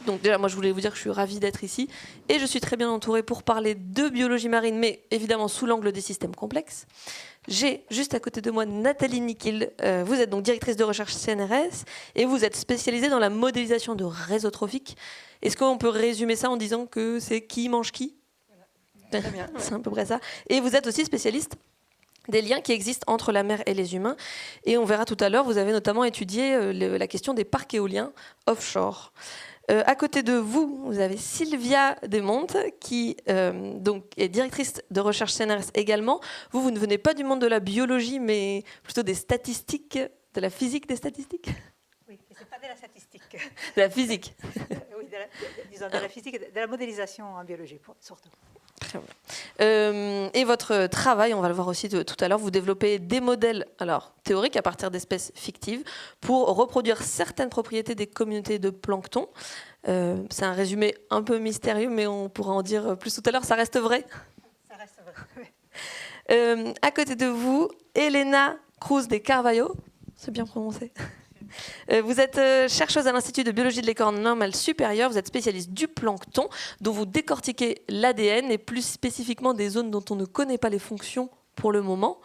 Donc déjà, moi, je voulais vous dire que je suis ravie d'être ici. Et je suis très bien entourée pour parler de biologie marine, mais évidemment sous l'angle des systèmes complexes. J'ai juste à côté de moi Nathalie Niquil. Vous êtes donc directrice de recherche CNRS et vous êtes spécialisée dans la modélisation de réseaux trophiques. Est-ce qu'on peut résumer ça en disant que c'est qui mange qui ? Très bien. C'est à peu près ça. Et vous êtes aussi spécialiste des liens qui existent entre la mer et les humains. Et on verra tout à l'heure, vous avez notamment étudié la question des parcs éoliens offshore. À côté de vous, vous avez Sylvia Desmontes, qui donc est directrice de recherche CNRS également. Vous ne venez pas du monde de la biologie, mais plutôt des statistiques, de la physique des statistiques ? Oui, ce n'est pas de la statistique. De la physique. Oui, disons de la physique, de la modélisation en biologie, surtout. Très bien. Et votre travail, on va le voir aussi tout à l'heure, vous développez des modèles théoriques à partir d'espèces fictives pour reproduire certaines propriétés des communautés de plancton. C'est un résumé un peu mystérieux, mais on pourra en dire plus tout à l'heure. Ça reste vrai ? Ça reste vrai. À côté de vous, Elena Cruz de Carvalho. C'est bien prononcé. Vous êtes chercheuse à l'Institut de biologie de l'écorne normale supérieure. Vous êtes spécialiste du plancton, dont vous décortiquez l'ADN et plus spécifiquement des zones dont on ne connaît pas les fonctions pour le moment.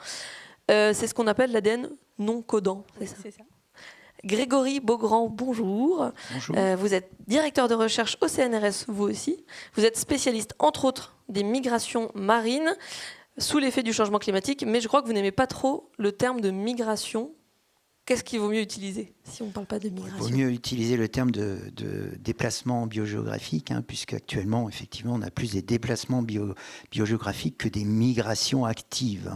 C'est ce qu'on appelle l'ADN non codant. C'est ça. Grégory Beaugrand, bonjour. Bonjour. Vous êtes directeur de recherche au CNRS, vous aussi. Vous êtes spécialiste, entre autres, des migrations marines sous l'effet du changement climatique, mais je crois que vous n'aimez pas trop le terme de migration. Qu'est-ce qu'il vaut mieux utiliser si on ne parle pas de migration ? Il vaut mieux utiliser le terme de déplacement biogéographique, puisque actuellement, effectivement, on a plus des déplacements biogéographiques que des migrations actives.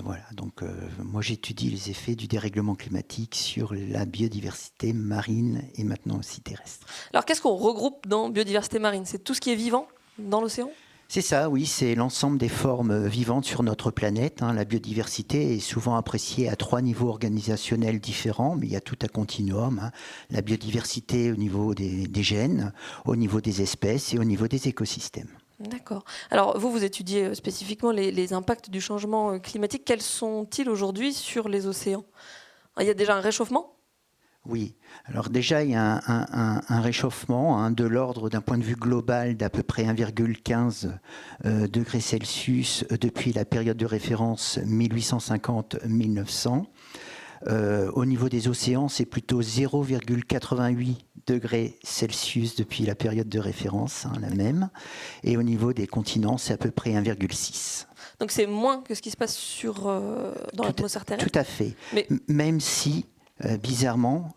Voilà. Donc, moi, j'étudie les effets du dérèglement climatique sur la biodiversité marine et maintenant aussi terrestre. Alors, qu'est-ce qu'on regroupe dans biodiversité marine ? C'est tout ce qui est vivant dans l'océan ? C'est ça, oui, c'est l'ensemble des formes vivantes sur notre planète. La biodiversité est souvent appréciée à 3 niveaux organisationnels différents, mais il y a tout un continuum. La biodiversité au niveau des gènes, au niveau des espèces et au niveau des écosystèmes. D'accord. Alors, vous étudiez spécifiquement les impacts du changement climatique. Quels sont-ils aujourd'hui sur les océans ? Il y a déjà un réchauffement ? Oui. Alors déjà, il y a un réchauffement de l'ordre d'un point de vue global d'à peu près 1,15 degrés Celsius depuis la période de référence 1850-1900. Au niveau des océans, c'est plutôt 0,88 degrés Celsius depuis la période de référence, la même. Et au niveau des continents, c'est à peu près 1,6. Donc c'est moins que ce qui se passe dans l'atmosphère terrestre ? Tout à fait. Mais... Même si, bizarrement,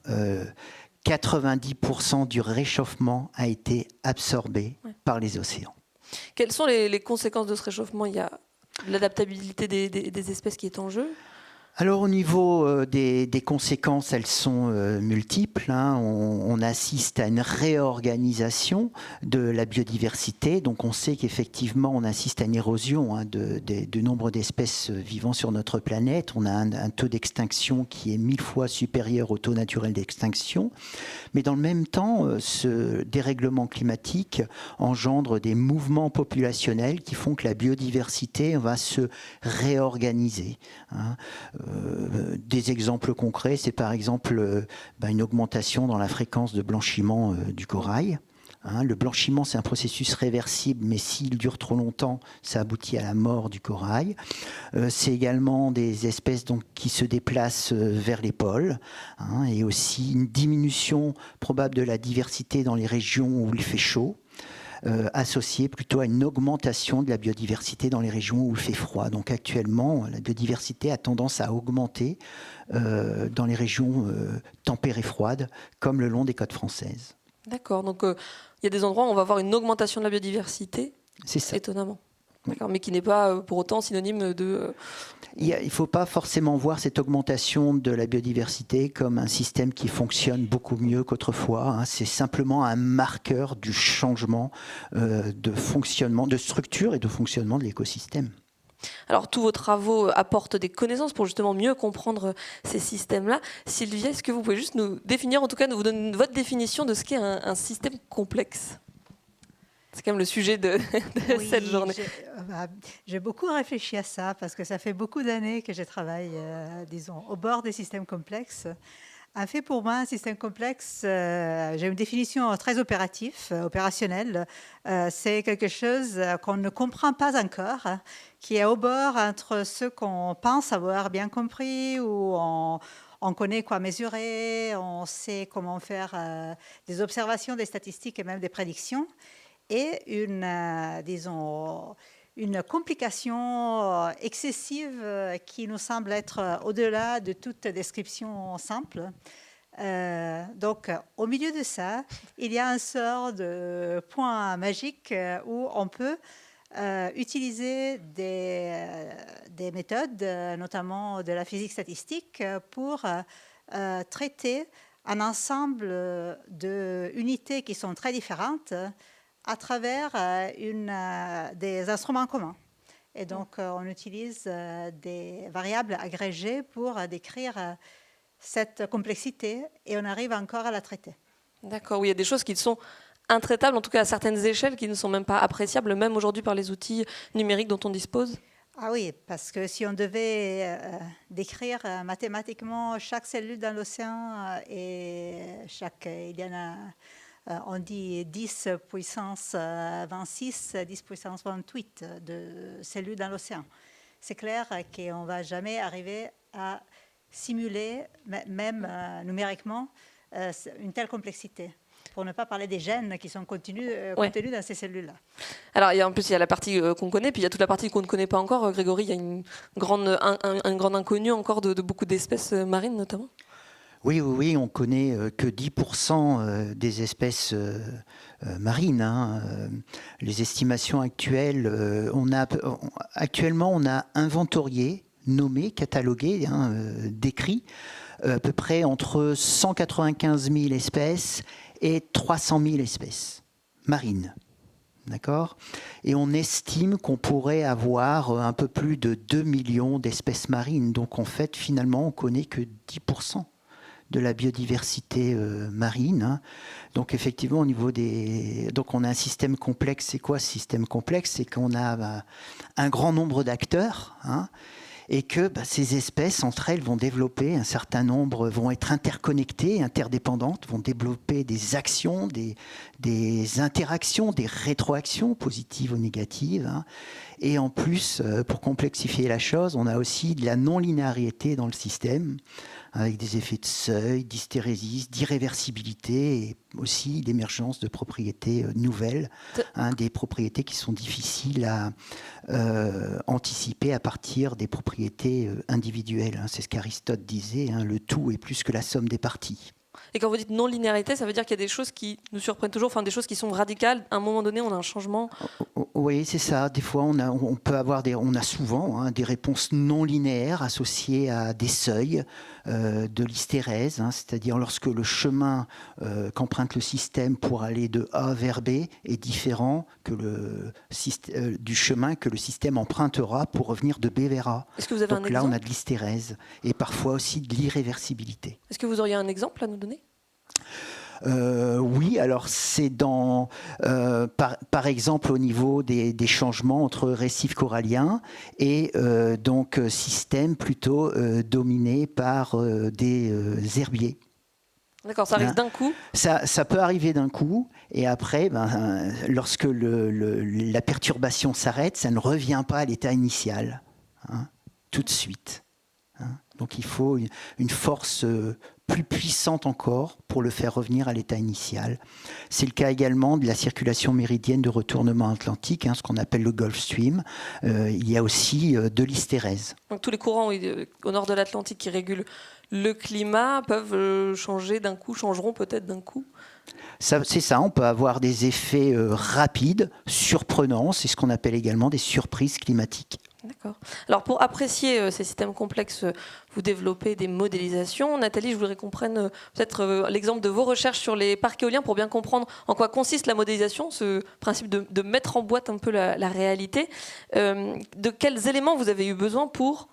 90% du réchauffement a été absorbé par les océans. Quelles sont les conséquences de ce réchauffement ? Il y a l'adaptabilité des espèces qui est en jeu ? Alors au niveau des conséquences, elles sont multiples. On assiste à une réorganisation de la biodiversité. Donc on sait qu'effectivement on assiste à une érosion de nombre d'espèces vivant sur notre planète. On a un taux d'extinction qui est 1000 fois supérieur au taux naturel d'extinction. Mais dans le même temps, ce dérèglement climatique engendre des mouvements populationnels qui font que la biodiversité va se réorganiser. Des exemples concrets, c'est par exemple une augmentation dans la fréquence de blanchiment du corail. Le blanchiment, c'est un processus réversible, mais s'il dure trop longtemps, ça aboutit à la mort du corail. C'est également des espèces qui se déplacent vers les pôles, et aussi une diminution probable de la diversité dans les régions où il fait chaud. Associé plutôt à une augmentation de la biodiversité dans les régions où il fait froid. Donc actuellement, la biodiversité a tendance à augmenter dans les régions tempérées froides, comme le long des côtes françaises. D'accord, donc il y a des endroits où on va avoir une augmentation de la biodiversité, c'est ça. Étonnamment. D'accord, mais qui n'est pas pour autant synonyme de... Il ne faut pas forcément voir cette augmentation de la biodiversité comme un système qui fonctionne beaucoup mieux qu'autrefois. C'est simplement un marqueur du changement de fonctionnement, de structure et de fonctionnement de l'écosystème. Alors, tous vos travaux apportent des connaissances pour justement mieux comprendre ces systèmes-là. Sylvia, est-ce que vous pouvez juste nous définir, en tout cas, nous vous donner votre définition de ce qu'est un système complexe ? C'est quand même le sujet de cette journée. J'ai beaucoup réfléchi à ça parce que ça fait beaucoup d'années que je travaille, disons, au bord des systèmes complexes. En fait, pour moi, un système complexe, j'ai une définition très opérationnelle. C'est quelque chose qu'on ne comprend pas encore, qui est au bord entre ce qu'on pense avoir bien compris, où on connaît quoi mesurer, on sait comment faire des observations, des statistiques et même des prédictions, et disons, une complication excessive qui nous semble être au-delà de toute description simple. Donc, au milieu de ça, il y a un sort de point magique où on peut utiliser des méthodes, notamment de la physique statistique, pour traiter un ensemble d'unités qui sont très différentes à travers des instruments communs. Et donc, on utilise des variables agrégées pour décrire cette complexité et on arrive encore à la traiter. D'accord, oui, il y a des choses qui sont intraitables, en tout cas à certaines échelles, qui ne sont même pas appréciables, même aujourd'hui par les outils numériques dont on dispose. Ah oui, parce que si on devait décrire mathématiquement chaque cellule dans l'océan il y en a... on dit 10 puissance 26, 10 puissance 28 de cellules dans l'océan. C'est clair qu'on ne va jamais arriver à simuler, même numériquement, une telle complexité. Pour ne pas parler des gènes qui sont contenus dans ces cellules-là. Alors, en plus, il y a la partie qu'on connaît, puis il y a toute la partie qu'on ne connaît pas encore. Grégory, il y a une grande inconnue encore de beaucoup d'espèces marines, notamment. Oui, on connaît que 10% des espèces marines. Les estimations actuelles, actuellement, on a inventorié, nommé, catalogué, décrit à peu près entre 195 000 espèces et 300 000 espèces marines. D'accord ? Et on estime qu'on pourrait avoir un peu plus de 2 millions d'espèces marines. Donc en fait, finalement, on ne connaît que 10% de la biodiversité marine. Donc effectivement, au niveau donc on a un système complexe. C'est quoi ce système complexe ? C'est qu'on a un grand nombre d'acteurs, et que ces espèces, entre elles, vont développer un certain nombre, vont être interconnectées, interdépendantes, vont développer des actions, des interactions, des rétroactions positives ou négatives. Et en plus, pour complexifier la chose, on a aussi de la non-linéarité dans le système, avec des effets de seuil, d'hystérésis, d'irréversibilité et aussi l'émergence de propriétés nouvelles, des propriétés qui sont difficiles à anticiper à partir des propriétés individuelles. C'est ce qu'Aristote disait, le tout est plus que la somme des parties. Et quand vous dites non-linéarité, ça veut dire qu'il y a des choses qui nous surprennent toujours, enfin des choses qui sont radicales. À un moment donné, on a un changement. Oui, c'est ça. Des fois, on a souvent des réponses non linéaires associées à des seuils de l'hystérèse, c'est-à-dire lorsque le chemin qu'emprunte le système pour aller de A vers B est différent que du chemin que le système empruntera pour revenir de B vers A. Est-ce que vous avez un exemple ? Là, on a de l'hystérèse et parfois aussi de l'irréversibilité. Est-ce que vous auriez un exemple à nous donner ? Oui, alors c'est par exemple au niveau des changements entre récifs coralliens et donc systèmes plutôt dominés par des herbiers. D'accord, ça arrive d'un coup. Ça peut arriver d'un coup, et après, lorsque la perturbation s'arrête, ça ne revient pas à l'état initial, tout de suite. Donc il faut une force plus puissante encore pour le faire revenir à l'état initial. C'est le cas également de la circulation méridienne de retournement atlantique, ce qu'on appelle le Gulf Stream. Il y a aussi de l'hystérèse. Donc tous les courants au nord de l'Atlantique qui régulent le climat peuvent changer d'un coup, changeront peut-être d'un coup. C'est ça, on peut avoir des effets rapides, surprenants, c'est ce qu'on appelle également des surprises climatiques. D'accord. Alors pour apprécier ces systèmes complexes, vous développez des modélisations. Nathalie, je voudrais qu'on prenne peut-être l'exemple de vos recherches sur les parcs éoliens pour bien comprendre en quoi consiste la modélisation, ce principe de mettre en boîte un peu la réalité. De quels éléments vous avez eu besoin pour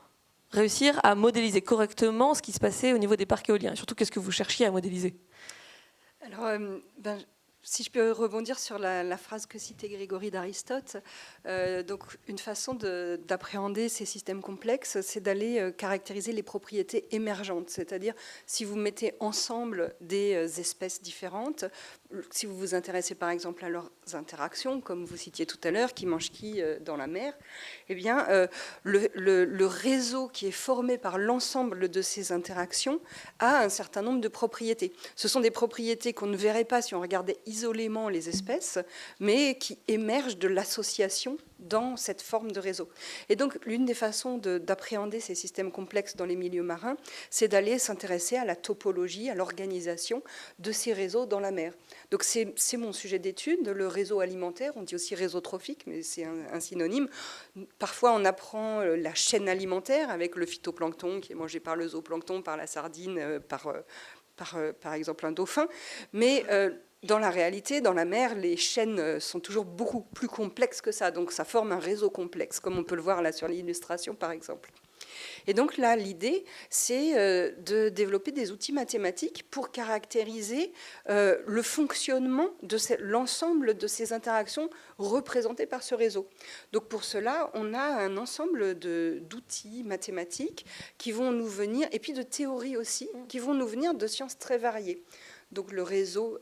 réussir à modéliser correctement ce qui se passait au niveau des parcs éoliens ? Et surtout, qu'est-ce que vous cherchiez à modéliser ? Alors, Si je peux rebondir sur la phrase que citait Grégory d'Aristote, donc une façon d'appréhender ces systèmes complexes, c'est d'aller caractériser les propriétés émergentes, c'est-à-dire si vous mettez ensemble des espèces différentes, si vous vous intéressez par exemple à leurs interactions, comme vous citiez tout à l'heure, qui mange qui dans la mer, eh bien le réseau qui est formé par l'ensemble de ces interactions a un certain nombre de propriétés. Ce sont des propriétés qu'on ne verrait pas si on regardait isolément les espèces, mais qui émergent de l'association dans cette forme de réseau. Et donc, l'une des façons d'appréhender ces systèmes complexes dans les milieux marins, c'est d'aller s'intéresser à la topologie, à l'organisation de ces réseaux dans la mer. Donc, c'est mon sujet d'étude, le réseau alimentaire, on dit aussi réseau trophique, mais c'est un synonyme. Parfois, on apprend la chaîne alimentaire avec le phytoplancton qui est mangé par le zooplancton, par la sardine, par exemple un dauphin, mais dans la réalité, dans la mer, les chaînes sont toujours beaucoup plus complexes que ça, donc ça forme un réseau complexe, comme on peut le voir là sur l'illustration par exemple. Et donc là, l'idée, c'est de développer des outils mathématiques pour caractériser le fonctionnement de l'ensemble de ces interactions représentées par ce réseau. Donc pour cela, on a un ensemble d'outils mathématiques qui vont nous venir, et puis de théories aussi, qui vont nous venir de sciences très variées. Donc le réseau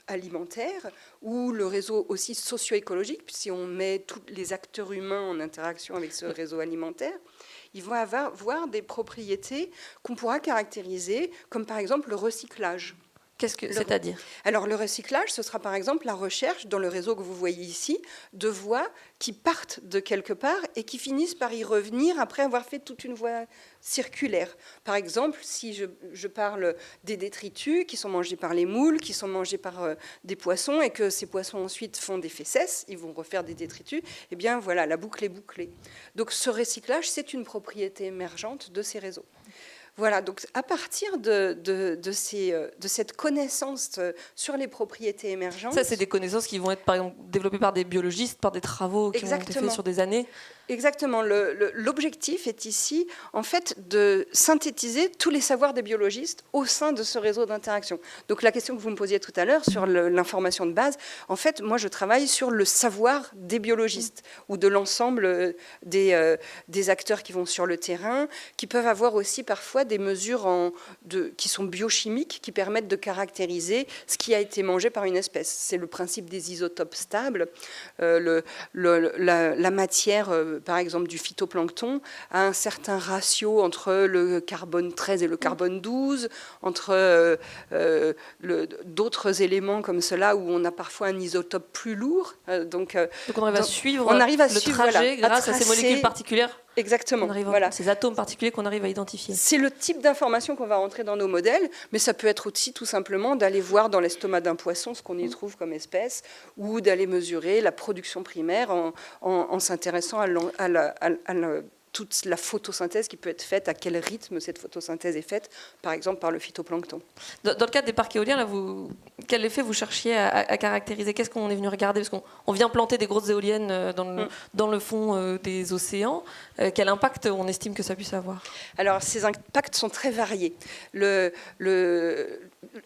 alimentaire ou le réseau aussi socio-écologique, si on met tous les acteurs humains en interaction avec ce réseau alimentaire, ils vont avoir des propriétés qu'on pourra caractériser, comme par exemple le recyclage. Qu'est-ce que c'est-à-dire ? Alors le recyclage, ce sera par exemple la recherche dans le réseau que vous voyez ici de voies qui partent de quelque part et qui finissent par y revenir après avoir fait toute une voie circulaire. Par exemple, si je parle des détritus qui sont mangés par les moules, qui sont mangés par des poissons et que ces poissons ensuite font des fesses, ils vont refaire des détritus, eh bien voilà, la boucle est bouclée. Donc ce recyclage, c'est une propriété émergente de ces réseaux. Voilà, donc à partir de cette connaissance sur les propriétés émergentes... Ça, c'est des connaissances qui vont être, par exemple, développées par des biologistes, par des travaux qui ont été faits sur des années. Exactement. L'objectif est ici, en fait, de synthétiser tous les savoirs des biologistes au sein de ce réseau d'interaction. Donc la question que vous me posiez tout à l'heure sur l'information de base, en fait, moi, je travaille sur le savoir des biologistes ou de l'ensemble des acteurs qui vont sur le terrain, qui peuvent avoir aussi parfois des mesures qui sont biochimiques, qui permettent de caractériser ce qui a été mangé par une espèce. C'est le principe des isotopes stables. La matière... par exemple du phytoplancton, a un certain ratio entre le carbone 13 et le carbone 12, entre d'autres éléments comme cela où on a parfois un isotope plus lourd. Donc on arrive à suivre le trajet grâce à ces molécules particulières. Exactement. Voilà. Ces atomes particuliers qu'on arrive à identifier. C'est le type d'information qu'on va rentrer dans nos modèles, mais ça peut être aussi tout simplement d'aller voir dans l'estomac d'un poisson ce qu'on y trouve comme espèce, ou d'aller mesurer la production primaire en s'intéressant à toute la photosynthèse qui peut être faite, à quel rythme cette photosynthèse est faite, par exemple par le phytoplancton. Dans le cadre des parcs éoliens, là, quel effet vous cherchiez à caractériser ? Qu'est-ce qu'on est venu regarder ? Parce qu'on vient planter des grosses éoliennes dans le fond des océans. Quel impact on estime que ça puisse avoir ? Alors, ces impacts sont très variés.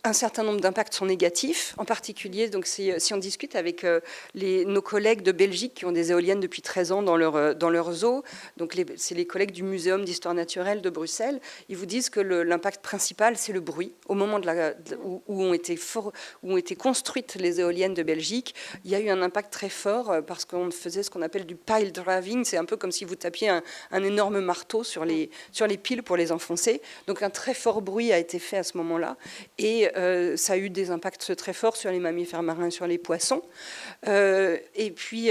Un certain nombre d'impacts sont négatifs, en particulier, donc si on discute avec nos collègues de Belgique qui ont des éoliennes depuis 13 ans dans leurs eaux, donc c'est les collègues du Muséum d'histoire naturelle de Bruxelles, ils vous disent que l'impact principal, c'est le bruit. Au moment où ont été construites les éoliennes de Belgique, il y a eu un impact très fort parce qu'on faisait ce qu'on appelle du pile driving, c'est un peu comme si vous tapiez un énorme marteau sur les piles pour les enfoncer. Donc un très fort bruit a été fait à ce moment-là. Et ça a eu des impacts très forts sur les mammifères marins, sur les poissons. Et puis,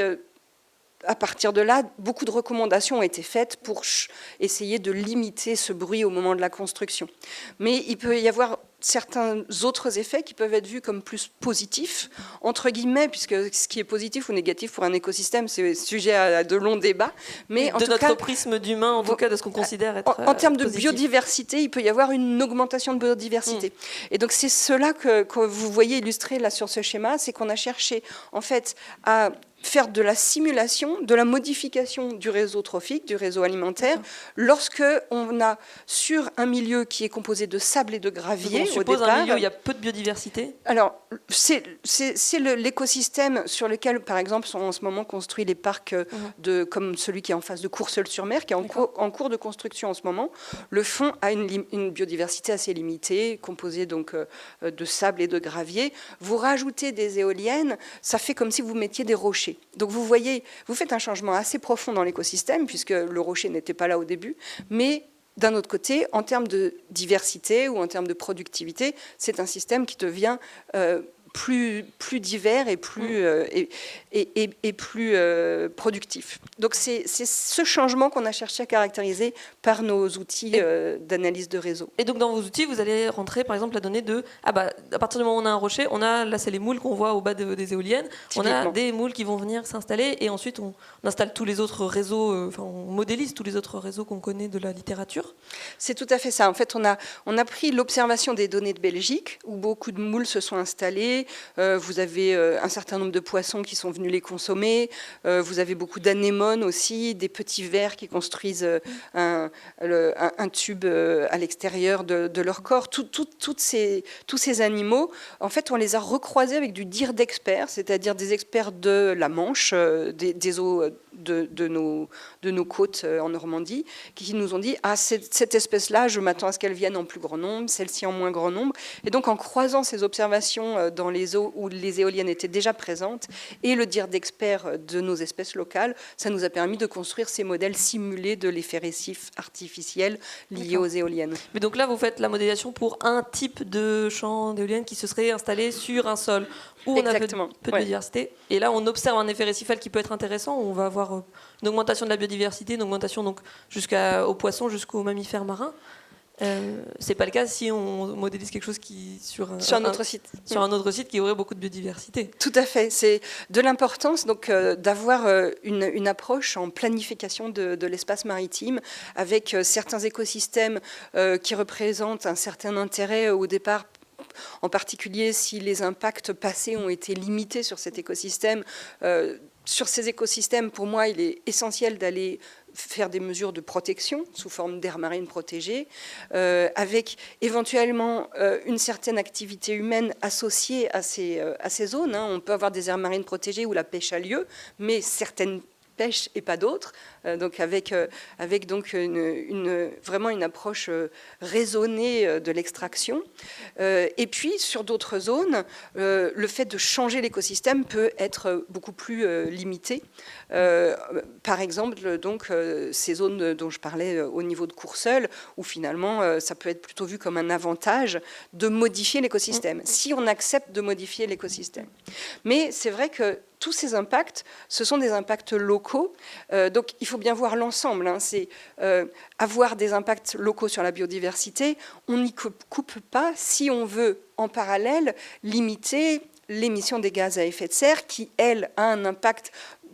à partir de là, beaucoup de recommandations ont été faites pour essayer de limiter ce bruit au moment de la construction. Mais il peut y avoir certains autres effets qui peuvent être vus comme plus positifs, entre guillemets, puisque ce qui est positif ou négatif pour un écosystème, c'est sujet à de longs débats. Mais en de tout notre cas, prisme d'humain, en tout cas, de ce qu'on considère être en termes de positif. biodiversité, il peut y avoir une augmentation de biodiversité. Et donc c'est cela que vous voyez illustré là sur ce schéma, c'est qu'on a cherché en fait à faire de la simulation, de la modification du réseau trophique, du réseau alimentaire, lorsque on a sur un milieu qui est composé de sable et de gravier. Donc on suppose un milieu où il y a peu de biodiversité. Alors, c'est l'écosystème sur lequel, par exemple, sont en ce moment construits les parcs comme celui qui est en face de Courseulles-sur-Mer, qui est en cours de construction en ce moment. Le fond a une biodiversité assez limitée, composée donc de sable et de gravier. Vous rajoutez des éoliennes, ça fait comme si vous mettiez des rochers. Donc vous voyez, vous faites un changement assez profond dans l'écosystème, puisque le rocher n'était pas là au début, mais d'un autre côté, en termes de diversité ou en termes de productivité, c'est un système qui devient plus divers et plus, plus productif. Donc c'est ce changement qu'on a cherché à caractériser par nos outils d'analyse de réseau. Et donc dans vos outils, vous allez rentrer par exemple la donnée de à partir du moment où on a un rocher, là c'est les moules qu'on voit au bas des éoliennes, on a des moules qui vont venir s'installer et ensuite on installe tous les autres réseaux, on modélise tous les autres réseaux qu'on connaît de la littérature. C'est tout à fait ça. En fait, on a pris l'observation des données de Belgique où beaucoup de moules se sont installés. Vous avez un certain nombre de poissons qui sont venus les consommer. Vous avez beaucoup d'anémones aussi, des petits vers qui construisent un tube à l'extérieur de leur corps. Tous ces animaux, en fait, on les a recroisés avec du dire d'experts, c'est-à-dire des experts de la Manche, des eaux de nos côtes en Normandie, qui nous ont dit « Ah, cette espèce-là, je m'attends à ce qu'elle vienne en plus grand nombre, celle-ci en moins grand nombre. » Et donc, en croisant ces observations dans les eaux où les éoliennes étaient déjà présentes et le dire d'experts de nos espèces locales, ça nous a permis de construire ces modèles simulés de l'effet récif artificiel lié aux éoliennes. Mais donc là, vous faites la modélisation pour un type de champ d'éoliennes qui se serait installé sur un sol où on a peu de biodiversité. Et là, on observe un effet récifal qui peut être intéressant, où on va avoir une augmentation de la biodiversité, une augmentation donc jusqu'aux poissons, jusqu'aux mammifères marins. C'est pas le cas si on modélise quelque chose qui sur un autre site qui aurait beaucoup de biodiversité. Tout à fait, c'est de l'importance donc d'avoir une approche en planification de l'espace maritime avec certains écosystèmes qui représentent un certain intérêt au départ. En particulier si les impacts passés ont été limités sur cet écosystème. Sur ces écosystèmes, pour moi, il est essentiel d'aller faire des mesures de protection sous forme d'aires marines protégées, avec éventuellement une certaine activité humaine associée à ces zones. On peut avoir des aires marines protégées où la pêche a lieu, mais certaines pêche et pas d'autres, donc avec donc vraiment une approche raisonnée de l'extraction. Et puis sur d'autres zones, le fait de changer l'écosystème peut être beaucoup plus limité. Par exemple, donc ces zones dont je parlais au niveau de Courseulles, où finalement ça peut être plutôt vu comme un avantage de modifier l'écosystème, si on accepte de modifier l'écosystème. Mais c'est vrai que tous ces impacts, ce sont des impacts locaux. Donc, il faut bien voir l'ensemble. C'est avoir des impacts locaux sur la biodiversité. On n'y coupe pas si on veut, en parallèle, limiter l'émission des gaz à effet de serre qui, elle, a un impact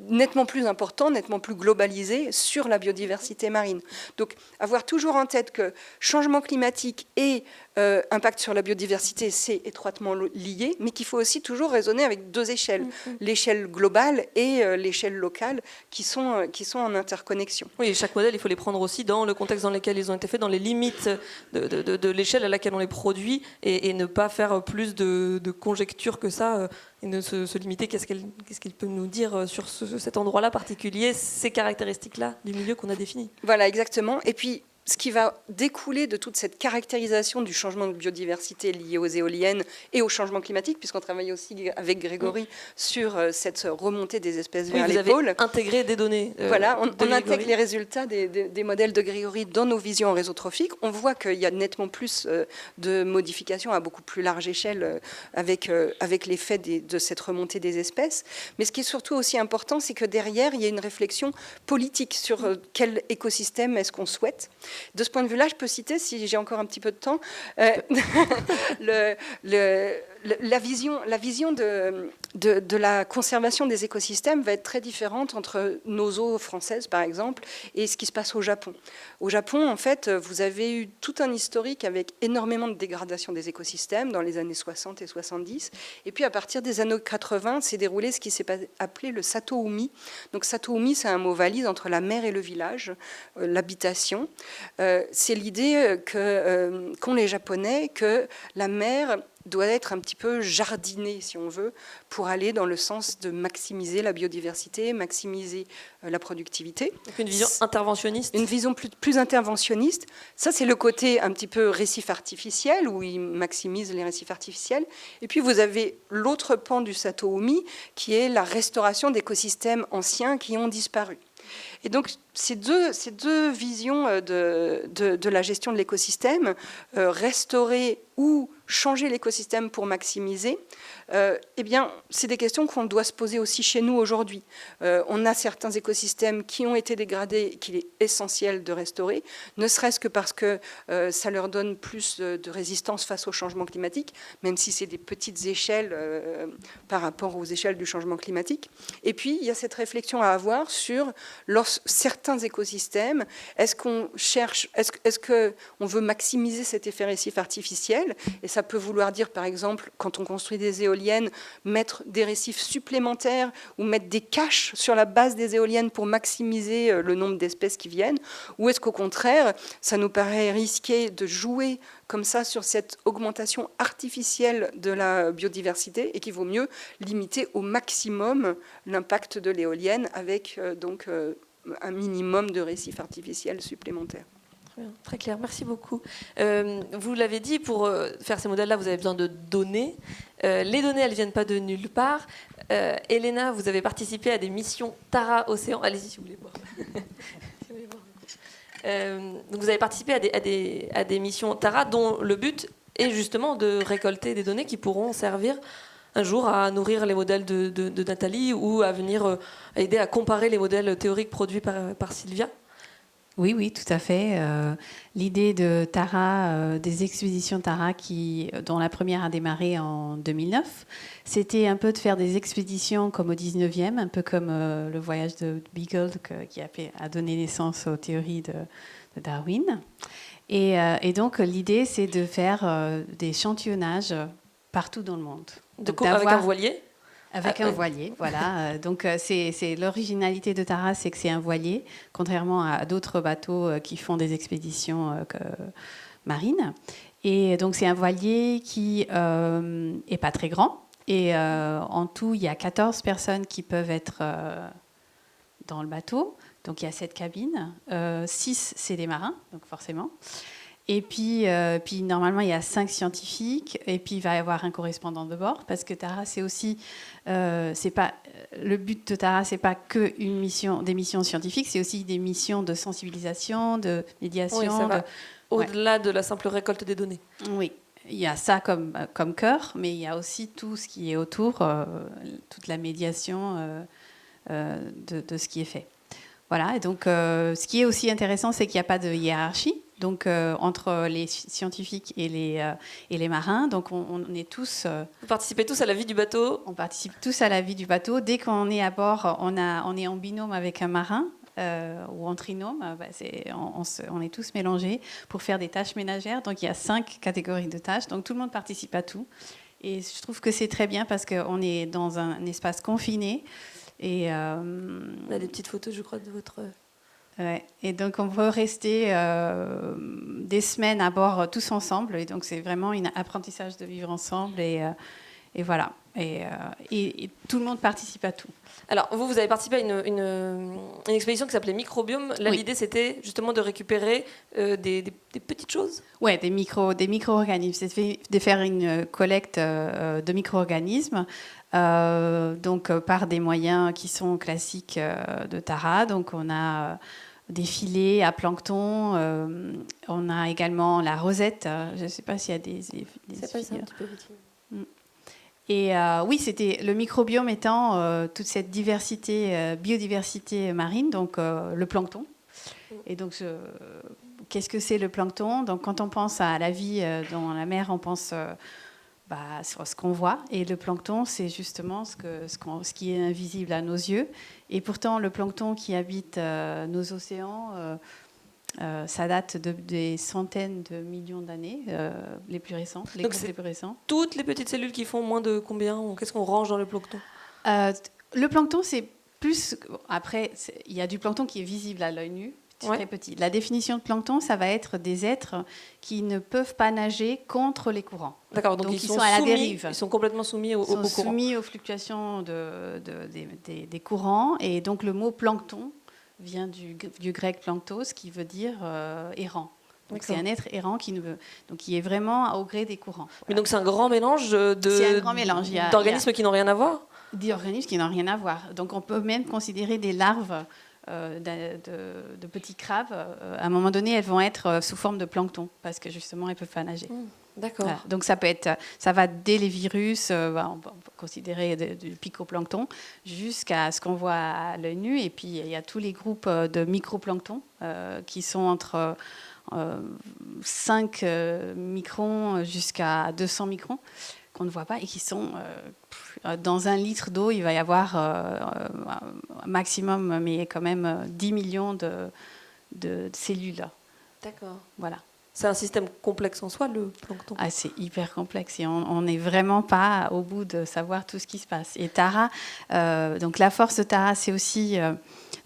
nettement plus important, nettement plus globalisé sur la biodiversité marine. Donc, avoir toujours en tête que changement climatique et impact sur la biodiversité, c'est étroitement lié, mais qu'il faut aussi toujours raisonner avec deux échelles, l'échelle globale et l'échelle locale, qui sont en interconnexion. Oui, et chaque modèle, il faut les prendre aussi dans le contexte dans lequel ils ont été faits, dans les limites de l'échelle à laquelle on les produit, et ne pas faire plus de conjectures que ça, et ne se limiter qu'est-ce qu'il peut nous dire sur cet endroit-là particulier, ces caractéristiques-là du milieu qu'on a défini. Voilà, exactement. Et puis, ce qui va découler de toute cette caractérisation du changement de biodiversité lié aux éoliennes et au changement climatique, puisqu'on travaille aussi avec Grégory sur cette remontée des espèces vers les pôles. Vous avez intégré des données. Voilà, on intègre les résultats des modèles de Grégory dans nos visions en réseau trophique. On voit qu'il y a nettement plus de modifications à beaucoup plus large échelle avec l'effet de cette remontée des espèces. Mais ce qui est surtout aussi important, c'est que derrière, il y a une réflexion politique sur quel écosystème est-ce qu'on souhaite. De ce point de vue-là, je peux citer, si j'ai encore un petit peu de temps, la vision de la conservation des écosystèmes va être très différente entre nos eaux françaises, par exemple, et ce qui se passe au Japon. Au Japon, en fait, vous avez eu tout un historique avec énormément de dégradation des écosystèmes dans les années 60 et 70. Et puis, à partir des années 80, s'est déroulé ce qui s'est appelé le Satoumi. Donc, Satoumi, c'est un mot valise entre la mer et le village, l'habitation. C'est l'idée qu'ont les Japonais que la mer doit être un petit peu jardinée, si on veut, pour aller dans le sens de maximiser la biodiversité, maximiser la productivité. Donc une vision interventionniste. Une vision plus interventionniste. Ça, c'est le côté un petit peu récif artificiel, où ils maximisent les récifs artificiels. Et puis, vous avez l'autre pan du Satoumi, qui est la restauration d'écosystèmes anciens qui ont disparu. Et donc, ces deux visions de la gestion de l'écosystème, restaurer ou changer l'écosystème pour maximiser, eh bien, c'est des questions qu'on doit se poser aussi chez nous aujourd'hui. On a certains écosystèmes qui ont été dégradés et qu'il est essentiel de restaurer, ne serait-ce que parce que ça leur donne plus de résistance face au changement climatique, même si c'est des petites échelles par rapport aux échelles du changement climatique. Et puis, il y a cette réflexion à avoir sur certains écosystèmes. Est-ce qu'on cherche, est-ce qu'on veut maximiser cet effet récif artificiel? Et ça peut vouloir dire, par exemple, quand on construit des éoliennes, mettre des récifs supplémentaires ou mettre des caches sur la base des éoliennes pour maximiser le nombre d'espèces qui viennent. Ou est-ce qu'au contraire, ça nous paraît risqué de jouer comme ça sur cette augmentation artificielle de la biodiversité et qu'il vaut mieux limiter au maximum l'impact de l'éolienne avec donc un minimum de récifs artificiels supplémentaires. Très clair, merci beaucoup. Vous l'avez dit, pour faire ces modèles-là, vous avez besoin de données. Les données, elles ne viennent pas de nulle part. Elena, vous avez participé à des missions Tara Océan. Allez-y si vous voulez boire. Donc vous avez participé à des missions Tara dont le but est justement de récolter des données qui pourront servir un jour à nourrir les modèles de Nathalie ou à venir aider à comparer les modèles théoriques produits par Sylvia. Oui, tout à fait. L'idée de Tara, des expéditions Tara, dont la première a démarré en 2009, c'était un peu de faire des expéditions comme au 19e, un peu comme le voyage de Beagle qui a donné naissance aux théories de Darwin. Et donc, l'idée, c'est de faire des échantillonnages partout dans le monde. Avec un voilier ? Avec un voilier, voilà. Donc, c'est l'originalité de Tara, c'est que c'est un voilier, contrairement à d'autres bateaux qui font des expéditions marines. Et donc, c'est un voilier qui est pas très grand. Et en tout, il y a 14 personnes qui peuvent être dans le bateau. Donc, il y a 7 cabines. 6, c'est des marins, donc forcément. Et puis, normalement, il y a 5 scientifiques, et puis il va y avoir un correspondant de bord, parce que Tara, c'est aussi, c'est pas le but de Tara, c'est pas que des missions scientifiques, c'est aussi des missions de sensibilisation, de médiation. Oui, ça va au-delà de la simple récolte des données. Oui, il y a ça comme cœur, mais il y a aussi tout ce qui est autour, toute la médiation de ce qui est fait. Voilà. Et donc, ce qui est aussi intéressant, c'est qu'il n'y a pas de hiérarchie. Donc, entre les scientifiques et les marins. Donc, on est tous... Vous participez tous à la vie du bateau ? On participe tous à la vie du bateau. Dès qu'on est à bord, on est en binôme avec un marin ou en trinôme. On est tous mélangés pour faire des tâches ménagères. Donc, il y a 5 catégories de tâches. Donc, tout le monde participe à tout. Et je trouve que c'est très bien parce qu'on est dans un espace confiné. Et, on a des petites photos, je crois, de votre... Ouais. Et donc, on peut rester des semaines à bord tous ensemble. Et donc, c'est vraiment un apprentissage de vivre ensemble. Et voilà. Et tout le monde participe à tout. Alors, vous avez participé à une expédition qui s'appelait Microbiome. Là, oui. L'idée, c'était justement de récupérer des petites choses. Oui, des micro-organismes. C'est de faire une collecte de micro-organismes. Donc, par des moyens qui sont classiques de Tara. Donc, on a des filets à plancton. On a également la rosette. Je ne sais pas s'il y a des ça passe un petit peu vite. Et oui, c'était le microbiome étant toute cette biodiversité marine, donc le plancton. Et donc, qu'est-ce que c'est le plancton? Donc, quand on pense à la vie dans la mer, on pense sur ce qu'on voit. Et le plancton, c'est justement ce qui est invisible à nos yeux. Et pourtant, le plancton qui habite nos océans, ça date des centaines de millions d'années, les plus récents, les groupes les plus récents. Toutes les petites cellules qui font moins de combien? Qu'est-ce qu'on range dans le plancton? Le plancton, c'est plus... Après, il y a du plancton qui est visible à l'œil nu, très petit. La définition de plancton, ça va être des êtres qui ne peuvent pas nager contre les courants. D'accord, donc ils sont à la dérive. Ils sont complètement soumis aux courants. Soumis aux fluctuations des courants. Et donc le mot plancton vient du grec planctos, qui veut dire errant. Donc c'est un être errant qui est vraiment au gré des courants. Voilà. Mais donc c'est un grand mélange d'organismes qui n'ont rien à voir? D'organismes qui n'ont rien à voir. Donc on peut même considérer des larves de petits crabes. À un moment donné, elles vont être sous forme de plancton, parce que justement, elles ne peuvent pas nager. D'accord. Voilà. Donc ça va dès les virus, on peut considérer du picoplancton, jusqu'à ce qu'on voit à l'œil nu. Et puis il y a tous les groupes de microplancton qui sont entre 5 microns jusqu'à 200 microns, qu'on ne voit pas et qui sont dans 1 litre d'eau, il va y avoir un maximum, mais quand même 10 millions de cellules. D'accord. Voilà. C'est un système complexe en soi, le plancton. Ah, c'est hyper complexe et on n'est vraiment pas au bout de savoir tout ce qui se passe. Et Tara, donc la force de Tara, c'est aussi...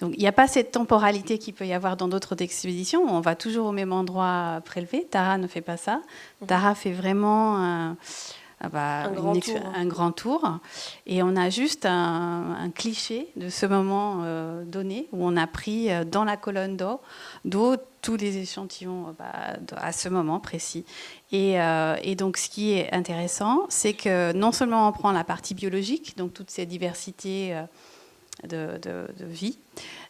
donc il n'y a pas cette temporalité qu'il peut y avoir dans d'autres expéditions. On va toujours au même endroit prélever. Tara ne fait pas ça. Tara fait vraiment un grand tour. Et on a juste un cliché de ce moment donné où on a pris dans la colonne d'eau tous les échantillons à ce moment précis. Et donc, ce qui est intéressant, c'est que non seulement on prend la partie biologique, donc toute cette diversité de vie,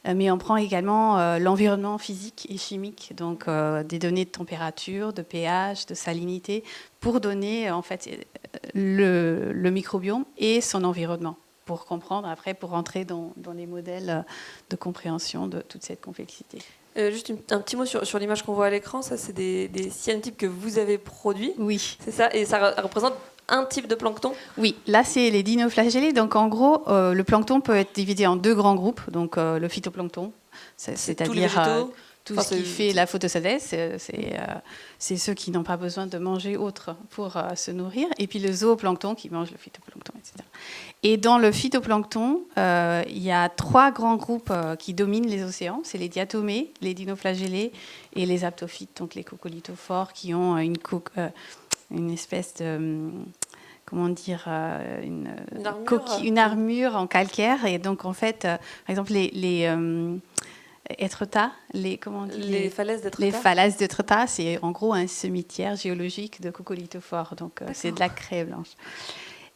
mais on prend également l'environnement physique et chimique, donc des données de température, de pH, de salinité, pour donner en fait le microbiome et son environnement, pour comprendre après, pour rentrer dans les modèles de compréhension de toute cette complexité. Juste un petit mot sur l'image qu'on voit à l'écran. Ça, c'est des cyanotypes que vous avez produits. Oui. C'est ça, et ça représente un type de plancton? Oui, là c'est les dinoflagellés. Donc en gros, le plancton peut être divisé en 2 grands groupes. Donc le phytoplancton, c'est-à-dire tout ce qui fait la photosynthèse, c'est ceux qui n'ont pas besoin de manger autre pour se nourrir. Et puis le zooplancton qui mange le phytoplancton, etc. Et dans le phytoplancton, il y a 3 grands groupes qui dominent les océans. C'est les diatomées, les dinoflagellés et les aptophytes, donc les coccolithophores, qui ont une espèce de... comment dire, une armure en calcaire. Et donc, en fait, par exemple, les Étretat, les falaises d'Étretat, c'est en gros un cimetière géologique de coccolithophores. Donc, c'est de la craie blanche.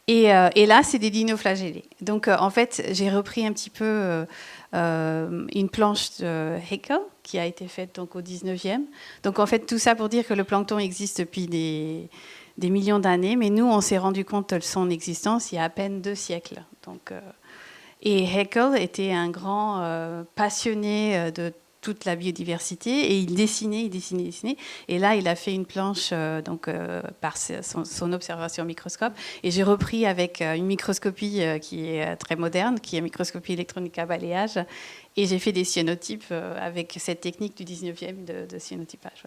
Et là, c'est des dinoflagellés. Donc, en fait, j'ai repris un petit peu une planche de Haeckel qui a été faite donc, au 19e. Donc, en fait, tout ça pour dire que le plancton existe depuis des millions d'années, mais nous, on s'est rendu compte de son existence il y a à peine 2 siècles. Donc, et Haeckel était un grand passionné de toute la biodiversité et il dessinait. Et là, il a fait une planche par son observation au microscope. Et j'ai repris avec une microscopie qui est très moderne, qui est une microscopie électronique à balayage. Et j'ai fait des cyanotypes avec cette technique du 19e de cyanotypage.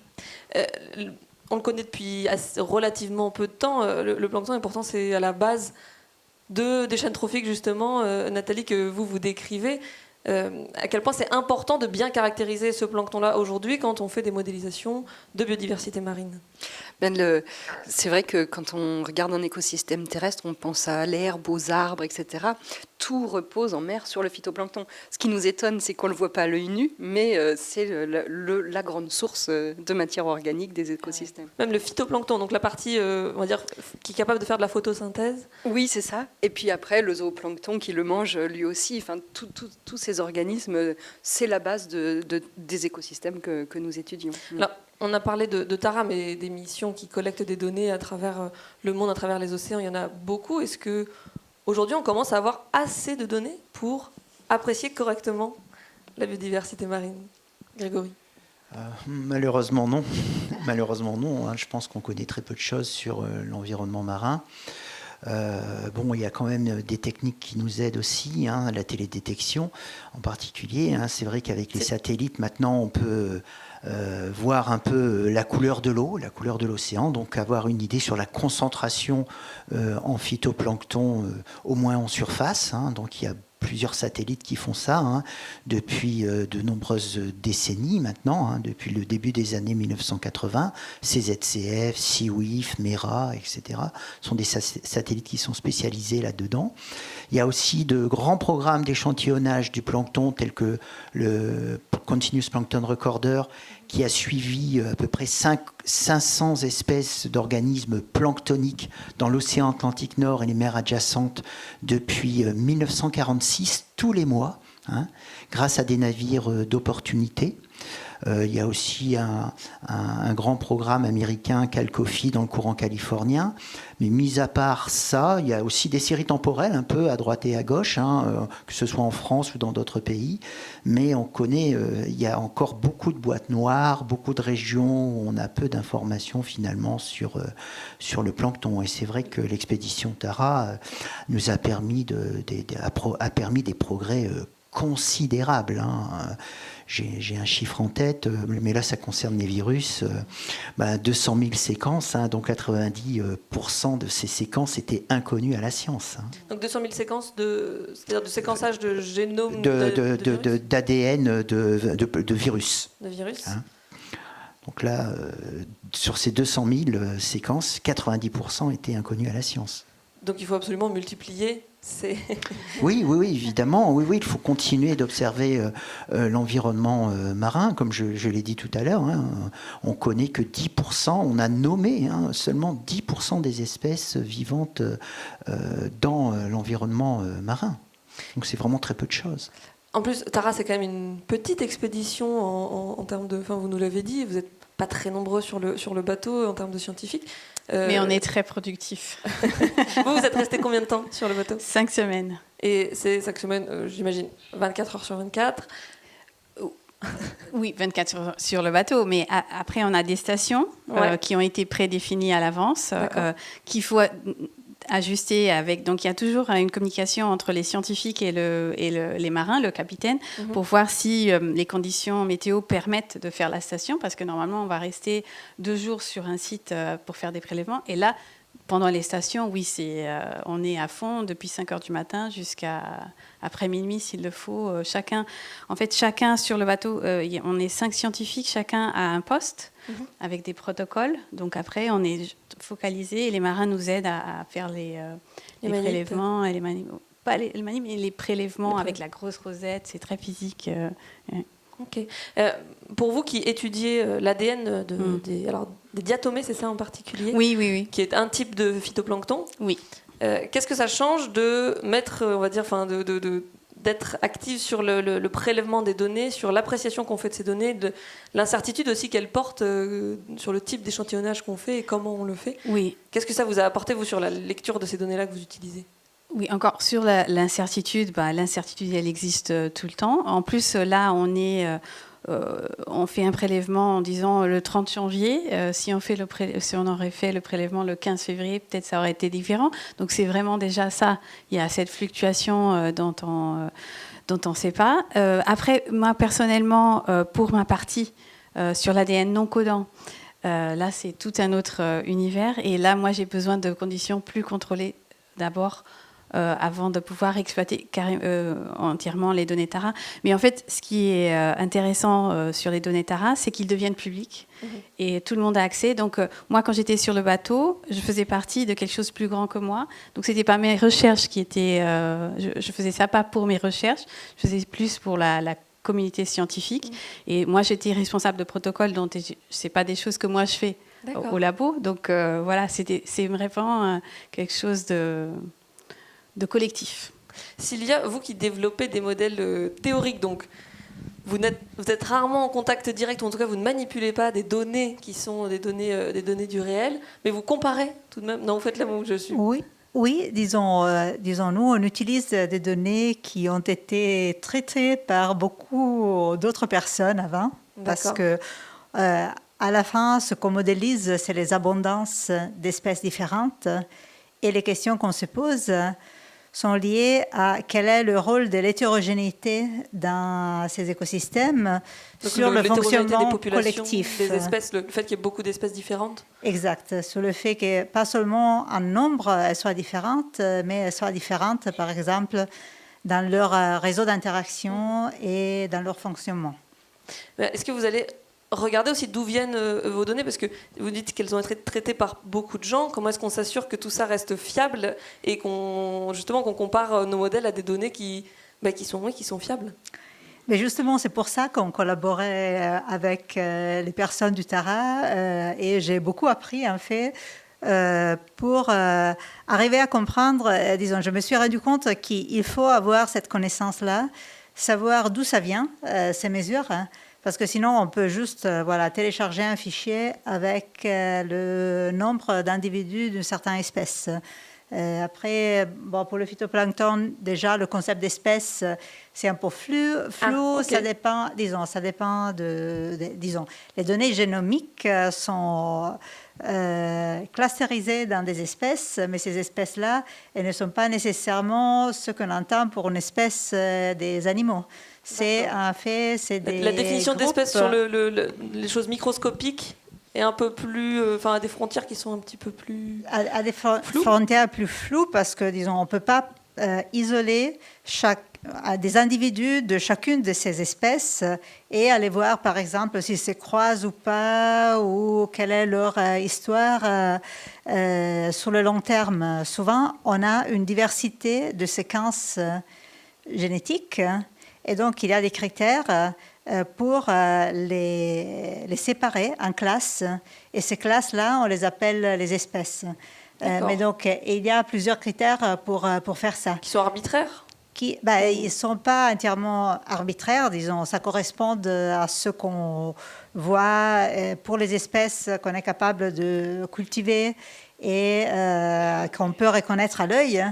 On le connaît depuis relativement peu de temps, le plancton, et pourtant c'est à la base des chaînes trophiques, justement, Nathalie, que vous décrivez. À quel point c'est important de bien caractériser ce plancton-là aujourd'hui quand on fait des modélisations de biodiversité marine? C'est vrai que quand on regarde un écosystème terrestre, on pense à l'herbe, aux arbres, etc. Tout repose en mer sur le phytoplancton. Ce qui nous étonne, c'est qu'on ne le voit pas à l'œil nu, mais c'est la grande source de matière organique des écosystèmes. Même le phytoplancton, donc la partie on va dire, qui est capable de faire de la photosynthèse? Oui, c'est ça. Et puis après, le zooplancton qui le mange lui aussi. Enfin, tous ces organismes, c'est la base des écosystèmes que nous étudions. Alors, on a parlé de Tara, mais des missions qui collectent des données à travers le monde, à travers les océans, il y en a beaucoup. Est-ce qu'aujourd'hui, on commence à avoir assez de données pour apprécier correctement la biodiversité marine? Grégory? Malheureusement non. Malheureusement non, hein. Je pense qu'on connaît très peu de choses sur l'environnement marin. Bon, il y a quand même des techniques qui nous aident aussi, hein, la télédétection en particulier. Hein. C'est vrai qu'avec les satellites, maintenant, on peut voir un peu la couleur de l'eau, la couleur de l'océan, donc avoir une idée sur la concentration en phytoplancton, au moins en surface. Hein. Donc il y a plusieurs satellites qui font ça hein, depuis de nombreuses décennies maintenant, hein, depuis le début des années 1980. CZCF, SeaWIF, MERA, etc. sont des satellites qui sont spécialisés là-dedans. Il y a aussi de grands programmes d'échantillonnage du plancton tels que le Continuous Plankton Recorder qui a suivi à peu près 500 espèces d'organismes planctoniques dans l'océan Atlantique Nord et les mers adjacentes depuis 1946, tous les mois, hein, grâce à des navires d'opportunité. Il y a aussi un grand programme américain, CalCOFI, dans le courant californien. Mais mis à part ça, il y a aussi des séries temporelles, un peu à droite et à gauche, hein, que ce soit en France ou dans d'autres pays. Mais on connaît, il y a encore beaucoup de boîtes noires, beaucoup de régions où on a peu d'informations finalement sur le plancton. Et c'est vrai que l'expédition Tara nous a permis, des progrès considérables. Hein. J'ai un chiffre en tête, mais là ça concerne les virus. 200 000 séquences, hein, donc 90% de ces séquences étaient inconnues à la science. Hein. Donc 200 000 séquences, c'est-à-dire de séquençage de génome d'ADN de virus. De virus. Hein. Donc là, sur ces 200 000 séquences, 90% étaient inconnues à la science. Donc il faut absolument multiplier. Oui, évidemment. Oui, il faut continuer d'observer l'environnement marin, comme je l'ai dit tout à l'heure. Hein. On connaît que 10%, on a nommé seulement 10% des espèces vivantes dans l'environnement marin. Donc c'est vraiment très peu de choses. En plus, Tara, c'est quand même une petite expédition en termes de... Enfin, vous nous l'avez dit, vous n'êtes pas très nombreux sur le bateau en termes de scientifiques. Mais on est très productifs. Vous êtes resté combien de temps sur le bateau ? 5 semaines. Et c'est 5 semaines, j'imagine, 24 heures sur 24 ? Oui, 24 heures sur le bateau. Mais après, on a des stations qui ont été prédéfinies à l'avance, qu'il faut ajuster avec. Donc, il y a toujours une communication entre les scientifiques et les marins, le capitaine, pour voir si les conditions météo permettent de faire la station, parce que normalement, on va rester 2 jours sur un site pour faire des prélèvements. Et là, pendant les stations, oui, on est à fond depuis 5 heures du matin jusqu'à après minuit, s'il le faut. Chacun sur le bateau, on est 5 scientifiques, chacun a un poste avec des protocoles. Donc après, on est focalisé et les marins nous aident à faire les prélèvements et les manip. Pas les manip, mais les prélèvements avec la grosse rosette. C'est très physique. Ok. Pour vous qui étudiez l'ADN des diatomées, c'est ça en particulier ? Oui. Qui est un type de phytoplancton. Oui. Qu'est-ce que ça change de mettre, on va dire, d'être active sur le prélèvement des données, sur l'appréciation qu'on fait de ces données, de l'incertitude aussi qu'elles portent sur le type d'échantillonnage qu'on fait et comment on le fait ? Oui. Qu'est-ce que ça vous a apporté, vous, sur la lecture de ces données-là que vous utilisez ? Oui, encore sur l'incertitude, l'incertitude, elle existe tout le temps. En plus, là, on fait un prélèvement en disant le 30 janvier. Si on aurait fait le prélèvement le 15 février, peut-être ça aurait été différent. Donc, c'est vraiment déjà ça. Il y a cette fluctuation dont on ne sait pas. Après, moi, personnellement, pour ma partie sur l'ADN non codant, là, c'est tout un autre univers. Et là, moi, j'ai besoin de conditions plus contrôlées d'abord, avant de pouvoir exploiter entièrement les données Tara. Mais en fait, ce qui est intéressant sur les données Tara, c'est qu'ils deviennent publics et tout le monde a accès. Donc, moi, quand j'étais sur le bateau, je faisais partie de quelque chose de plus grand que moi. Donc, c'était pas mes recherches qui étaient... je faisais ça pas pour mes recherches, je faisais plus pour la communauté scientifique. Et moi, j'étais responsable de protocole, donc c'est pas des choses que moi je fais au labo. Donc, voilà, c'est vraiment quelque chose de collectif. Sylvia, vous qui développez des modèles théoriques, donc vous êtes rarement en contact direct, ou en tout cas vous ne manipulez pas des données qui sont des données du réel, mais vous comparez tout de même. Non, vous faites là où je suis. Oui, disons-nous, on utilise des données qui ont été traitées par beaucoup d'autres personnes avant. Parce que à la fin, ce qu'on modélise, c'est les abondances d'espèces différentes. Et les questions qu'on se pose sont liées à quel est le rôle de l'hétérogénéité dans ces écosystèmes. Donc sur le fonctionnement des collectif. Des espèces, le fait qu'il y ait beaucoup d'espèces différentes. Exact, sur le fait que pas seulement en nombre elles soient différentes, mais elles soient différentes, par exemple, dans leur réseau d'interaction et dans leur fonctionnement. Est-ce que vous allez regarder aussi d'où viennent vos données, parce que vous dites qu'elles ont été traitées par beaucoup de gens. Comment est-ce qu'on s'assure que tout ça reste fiable et qu'on compare nos modèles à des données qui sont fiables? Mais justement, c'est pour ça qu'on collaborait avec les personnes du Tara et j'ai beaucoup appris en fait pour arriver à comprendre, disons, je me suis rendu compte qu'il faut avoir cette connaissance-là, savoir d'où ça vient, ces mesures, hein, parce que sinon on peut juste télécharger un fichier avec le nombre d'individus d'une certaine espèce. Après, pour le phytoplancton, déjà le concept d'espèce, c'est un peu flou. Okay. Ça dépend disons, les données génomiques sont clusterisées dans des espèces, mais ces espèces-là, elles ne sont pas nécessairement ce qu'on entend pour une espèce des animaux. C'est en fait, c'est des la définition groupes... d'espèce sur les choses microscopiques est un peu plus, à des frontières qui sont un petit peu plus à des frontières plus floues, parce que disons, on peut pas isoler des individus de chacune de ces espèces et aller voir, par exemple, s'ils se croisent ou pas, ou quelle est leur histoire sur le long terme. Souvent, on a une diversité de séquences génétiques, et donc il y a des critères pour les séparer en classes. Et ces classes-là, on les appelle les espèces. Mais donc, il y a plusieurs critères pour faire ça. Qui sont arbitraires ? Ils ne sont pas entièrement arbitraires, disons. Ça correspond à ce qu'on voit pour les espèces qu'on est capable de cultiver et qu'on peut reconnaître à l'œil.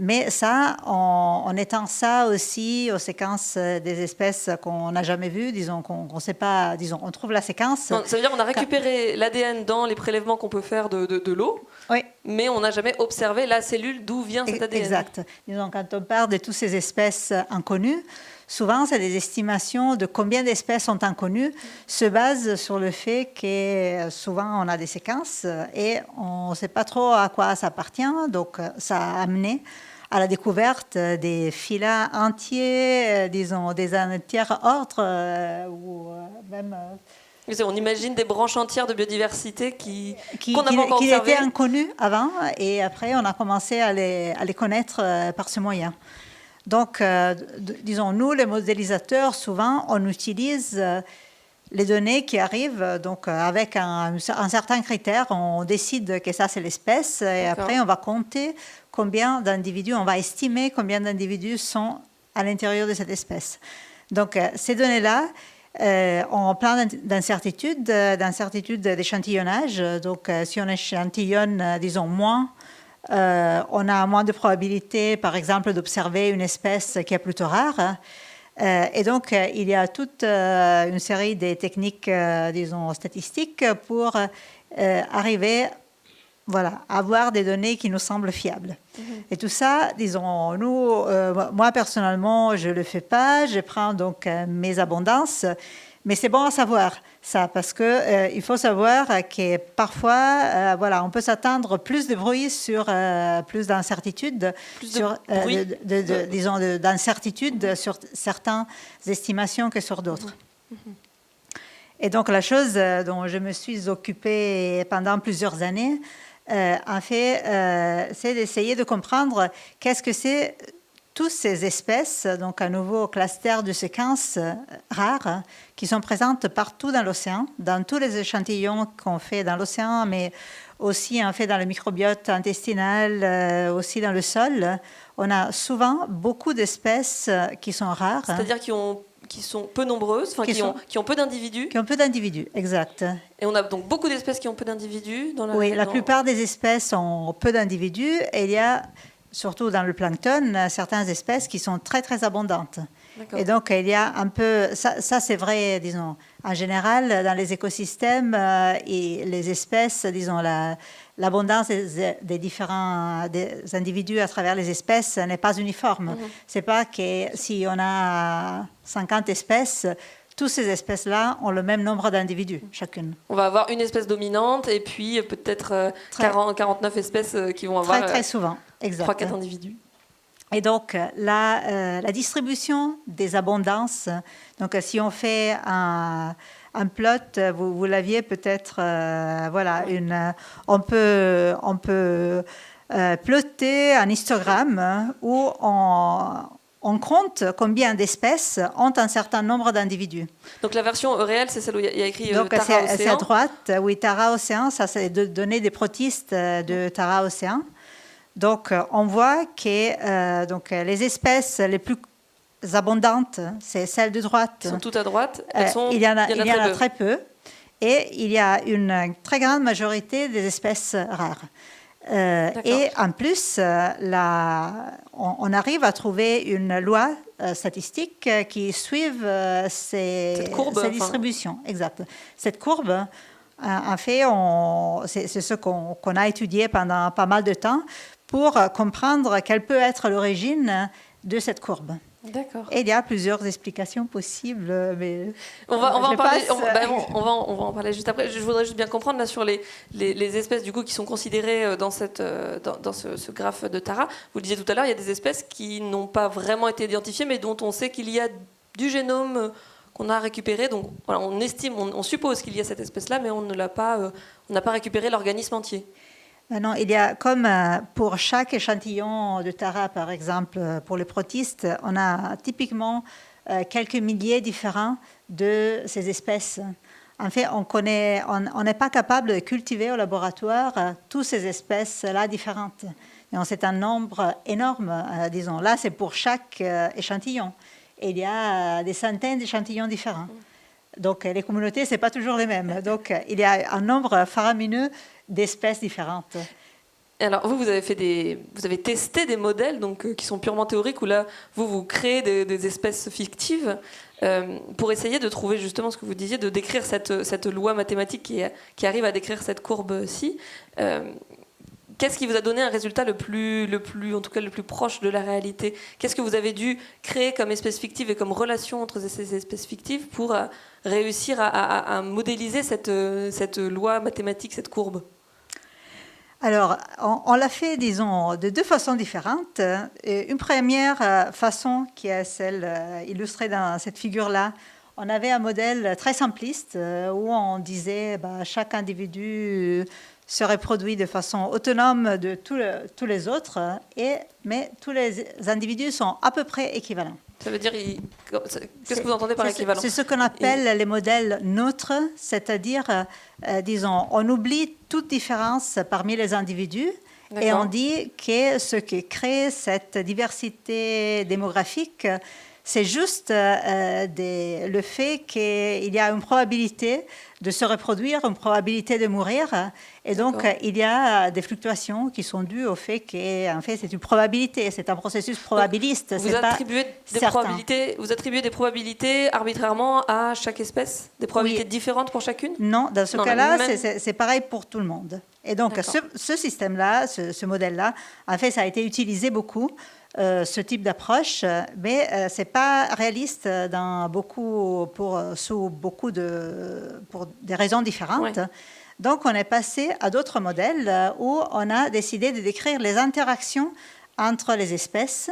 Mais ça, on étend ça aussi aux séquences des espèces qu'on n'a jamais vues, disons, qu'on ne sait pas, disons, on trouve la séquence. Non, ça veut dire qu'on a récupéré l'ADN dans les prélèvements qu'on peut faire de l'eau, oui. Mais on n'a jamais observé la cellule d'où vient cet ADN. Exact. Disons, quand on parle de toutes ces espèces inconnues, souvent, c'est des estimations de combien d'espèces sont inconnues, se basent sur le fait que souvent, on a des séquences et on ne sait pas trop à quoi ça appartient. Donc, ça a amené à la découverte des phyla entiers, disons, des entiers ordres, ou même... On imagine des branches entières de biodiversité qu'on n'a pas encore observées. Qui étaient inconnues avant, et après, on a commencé à les connaître par ce moyen. Donc, disons, nous, les modélisateurs, souvent, on utilise les données qui arrivent, donc avec un certain critère, on décide que ça, c'est l'espèce, et après, on va compter combien d'individus, on va estimer combien d'individus sont à l'intérieur de cette espèce. Donc, ces données-là ont plein d'incertitudes d'échantillonnage. Donc, si on échantillonne, disons, moins, on a moins de probabilité, par exemple, d'observer une espèce qui est plutôt rare. Et donc, il y a toute une série de techniques, disons, statistiques pour arriver à avoir des données qui nous semblent fiables. Et tout ça, disons, nous, moi, personnellement, je ne le fais pas. Je prends donc mes abondances. Mais c'est bon à savoir ça, parce qu'il faut savoir que parfois, on peut s'attendre plus de bruit sur plus d'incertitudes, d'incertitudes sur certaines estimations que sur d'autres. Et donc la chose dont je me suis occupée pendant plusieurs années, en fait, c'est d'essayer de comprendre qu'est-ce que c'est toutes ces espèces, donc un nouveau cluster de séquences rares qui sont présentes partout dans l'océan, dans tous les échantillons qu'on fait dans l'océan, mais aussi en fait dans le microbiote intestinal, aussi dans le sol. On a souvent beaucoup d'espèces qui sont rares. C'est-à-dire qui sont peu nombreuses, qui ont peu d'individus. Qui ont peu d'individus, exact. Et on a donc beaucoup d'espèces qui ont peu d'individus dans la... Oui, la plupart des espèces ont peu d'individus et il y a, surtout dans le plancton, certaines espèces qui sont très très abondantes. Et donc, il y a un peu... Ça c'est vrai, disons, en général, dans les écosystèmes et les espèces, disons, l'abondance des différents des individus à travers les espèces n'est pas uniforme. C'est pas que si on a 50 espèces, toutes ces espèces-là ont le même nombre d'individus, chacune. On va avoir une espèce dominante et puis peut-être 49 espèces qui vont avoir très souvent, 3-4 individus. Et donc, la distribution des abondances, donc si on fait un plot, vous l'aviez peut-être, voilà, on peut plotter un histogramme où on compte combien d'espèces ont un certain nombre d'individus. Donc la version réelle, c'est celle où il y a écrit donc, Tara Océan. C'est à droite, oui, Tara Océan, ça c'est de données des protistes de Tara Océan. Donc, on voit que donc, les espèces les plus abondantes, c'est celles de droite. Elles sont toutes à droite. Il y en a très peu. Et il y a une très grande majorité des espèces rares. Et en plus, on arrive à trouver une loi statistique qui suive ces distributions. Exact. Cette courbe, en fait, c'est ce qu'on a étudié pendant pas mal de temps pour comprendre quelle peut être l'origine de cette courbe. D'accord. Et il y a plusieurs explications possibles, mais on va en parler. On va en parler juste après. Je voudrais juste bien comprendre là sur les espèces du coup qui sont considérées dans ce graphe de Tara. Vous le disiez tout à l'heure, il y a des espèces qui n'ont pas vraiment été identifiées, mais dont on sait qu'il y a du génome qu'on a récupéré. Donc voilà, on estime, on suppose qu'il y a cette espèce-là, mais on n'a pas récupéré l'organisme entier. Non, il y a comme pour chaque échantillon de Tara, par exemple, pour les protistes, on a typiquement quelques milliers différents de ces espèces. En fait, on n'est pas capable de cultiver au laboratoire toutes ces espèces-là différentes. C'est un nombre énorme, disons. Là, c'est pour chaque échantillon. Et il y a des centaines d'échantillons différents. Donc, les communautés, ce n'est pas toujours les mêmes. Donc, il y a un nombre faramineux d'espèces différentes. Alors, vous avez testé des modèles donc, qui sont purement théoriques, où là, vous créez des espèces fictives pour essayer de trouver justement ce que vous disiez, de décrire cette loi mathématique qui arrive à décrire cette courbe-ci. Qu'est-ce qui vous a donné un résultat en tout cas le plus proche de la réalité? Qu'est-ce que vous avez dû créer comme espèce fictive et comme relation entre ces espèces fictives pour réussir à modéliser cette loi mathématique, cette courbe? Alors, on l'a fait, disons, de deux façons différentes. Une première façon, qui est celle illustrée dans cette figure-là, on avait un modèle très simpliste où on disait chaque individu se reproduit de façon autonome de tous les autres, mais tous les individus sont à peu près équivalents. Ça veut dire, qu'est-ce que vous entendez par équivalent? C'est ce qu'on appelle les modèles neutres, c'est-à-dire, disons, on oublie toute différence parmi les individus. D'accord. Et on dit que ce qui crée cette diversité démographique, c'est juste le fait qu'il y a une probabilité de se reproduire, une probabilité de mourir. Et donc, il y a des fluctuations qui sont dues au fait qu'en fait, c'est une probabilité, c'est un processus probabiliste. Vous attribuez des probabilités arbitrairement à chaque espèce? Des probabilités différentes pour chacune? Non, dans ce cas-là, c'est pareil pour tout le monde. Et donc, ce système-là, ce modèle-là, en fait, ça a été utilisé beaucoup. Ce type d'approche, mais ce n'est pas réaliste pour des raisons différentes. Ouais. Donc, on est passé à d'autres modèles où on a décidé de décrire les interactions entre les espèces.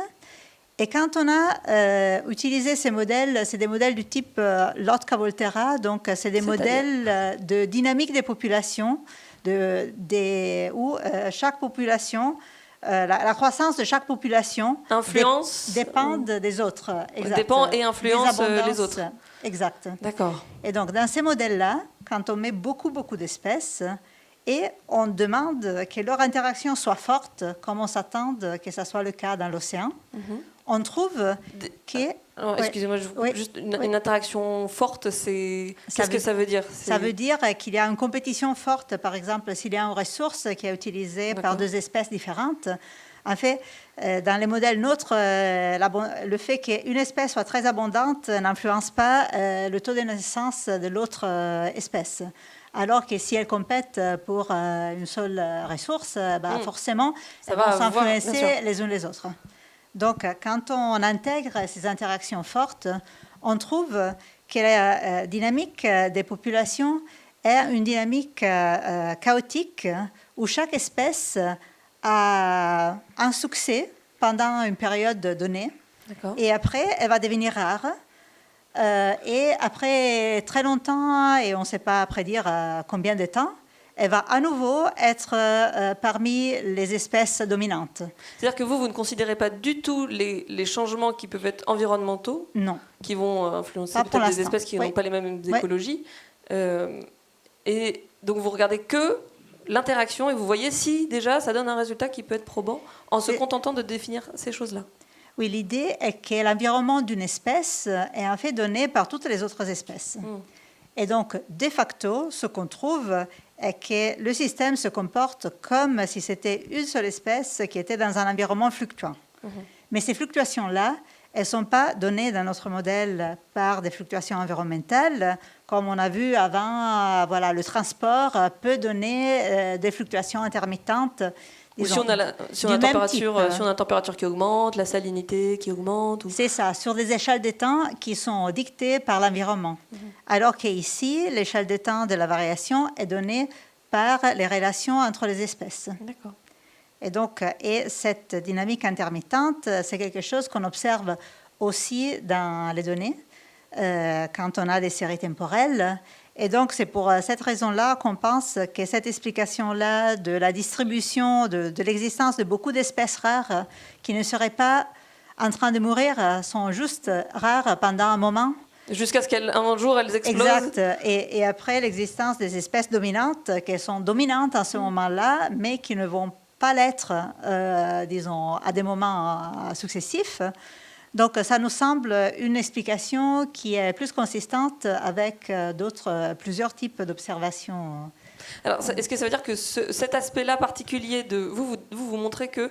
Et quand on a utilisé ces modèles, c'est des modèles du type Lotka-Volterra, donc c'est des modèles de dynamique des populations, où chaque population... la croissance de chaque population dépend des autres. Exact. Dépend et influence les autres. Exact. D'accord. Et donc, dans ces modèles-là, quand on met beaucoup d'espèces et on demande que leur interaction soit forte, comme on s'attend que ce soit le cas dans l'océan, on trouve que... Excusez-moi, juste une interaction forte, qu'est-ce que ça veut dire? Ça veut dire qu'il y a une compétition forte. Par exemple, s'il y a une ressource qui est utilisée par deux espèces différentes, En fait, dans les modèles nôtres, le fait qu'une espèce soit très abondante n'influence pas le taux de naissance de l'autre espèce. Alors que si elles compètent pour une seule ressource, forcément, elles vont s'influencer les unes les autres. Donc, quand on intègre ces interactions fortes, on trouve que la dynamique des populations est une dynamique chaotique où chaque espèce a un succès pendant une période donnée. D'accord. Et après, elle va devenir rare. Et après très longtemps, et on ne sait pas prédire combien de temps, elle va à nouveau être parmi les espèces dominantes. C'est-à-dire que vous ne considérez pas du tout les changements qui peuvent être environnementaux, non, qui vont influencer peut-être des espèces qui n'ont pas les mêmes écologies. Et donc vous regardez que l'interaction et vous voyez si déjà ça donne un résultat qui peut être probant en se contentant de définir ces choses-là. Oui, l'idée est que l'environnement d'une espèce est en fait donné par toutes les autres espèces. Et donc, de facto, ce qu'on trouve est que le système se comporte comme si c'était une seule espèce qui était dans un environnement fluctuant. Mais ces fluctuations-là, elles ne sont pas données dans notre modèle par des fluctuations environnementales. Comme on a vu avant, le transport peut donner des fluctuations intermittentes. Ou si on a une température qui augmente, la salinité qui augmente. C'est ça, sur des échelles de temps qui sont dictées par l'environnement. Alors qu'ici, l'échelle de temps de la variation est donnée par les relations entre les espèces. D'accord. Et donc, cette dynamique intermittente, c'est quelque chose qu'on observe aussi dans les données, quand on a des séries temporelles. Et donc, c'est pour cette raison-là qu'on pense que cette explication-là de la distribution, de l'existence de beaucoup d'espèces rares qui ne seraient pas en train de mourir, sont juste rares pendant un moment. Jusqu'à ce qu'un jour, elles explosent. Exact. Et après, l'existence des espèces dominantes, qui sont dominantes à ce moment-là, mais qui ne vont pas l'être, disons, à des moments successifs. Donc, ça nous semble une explication qui est plus consistante avec plusieurs types d'observations. Alors, est-ce que ça veut dire que cet aspect-là particulier de vous montrez que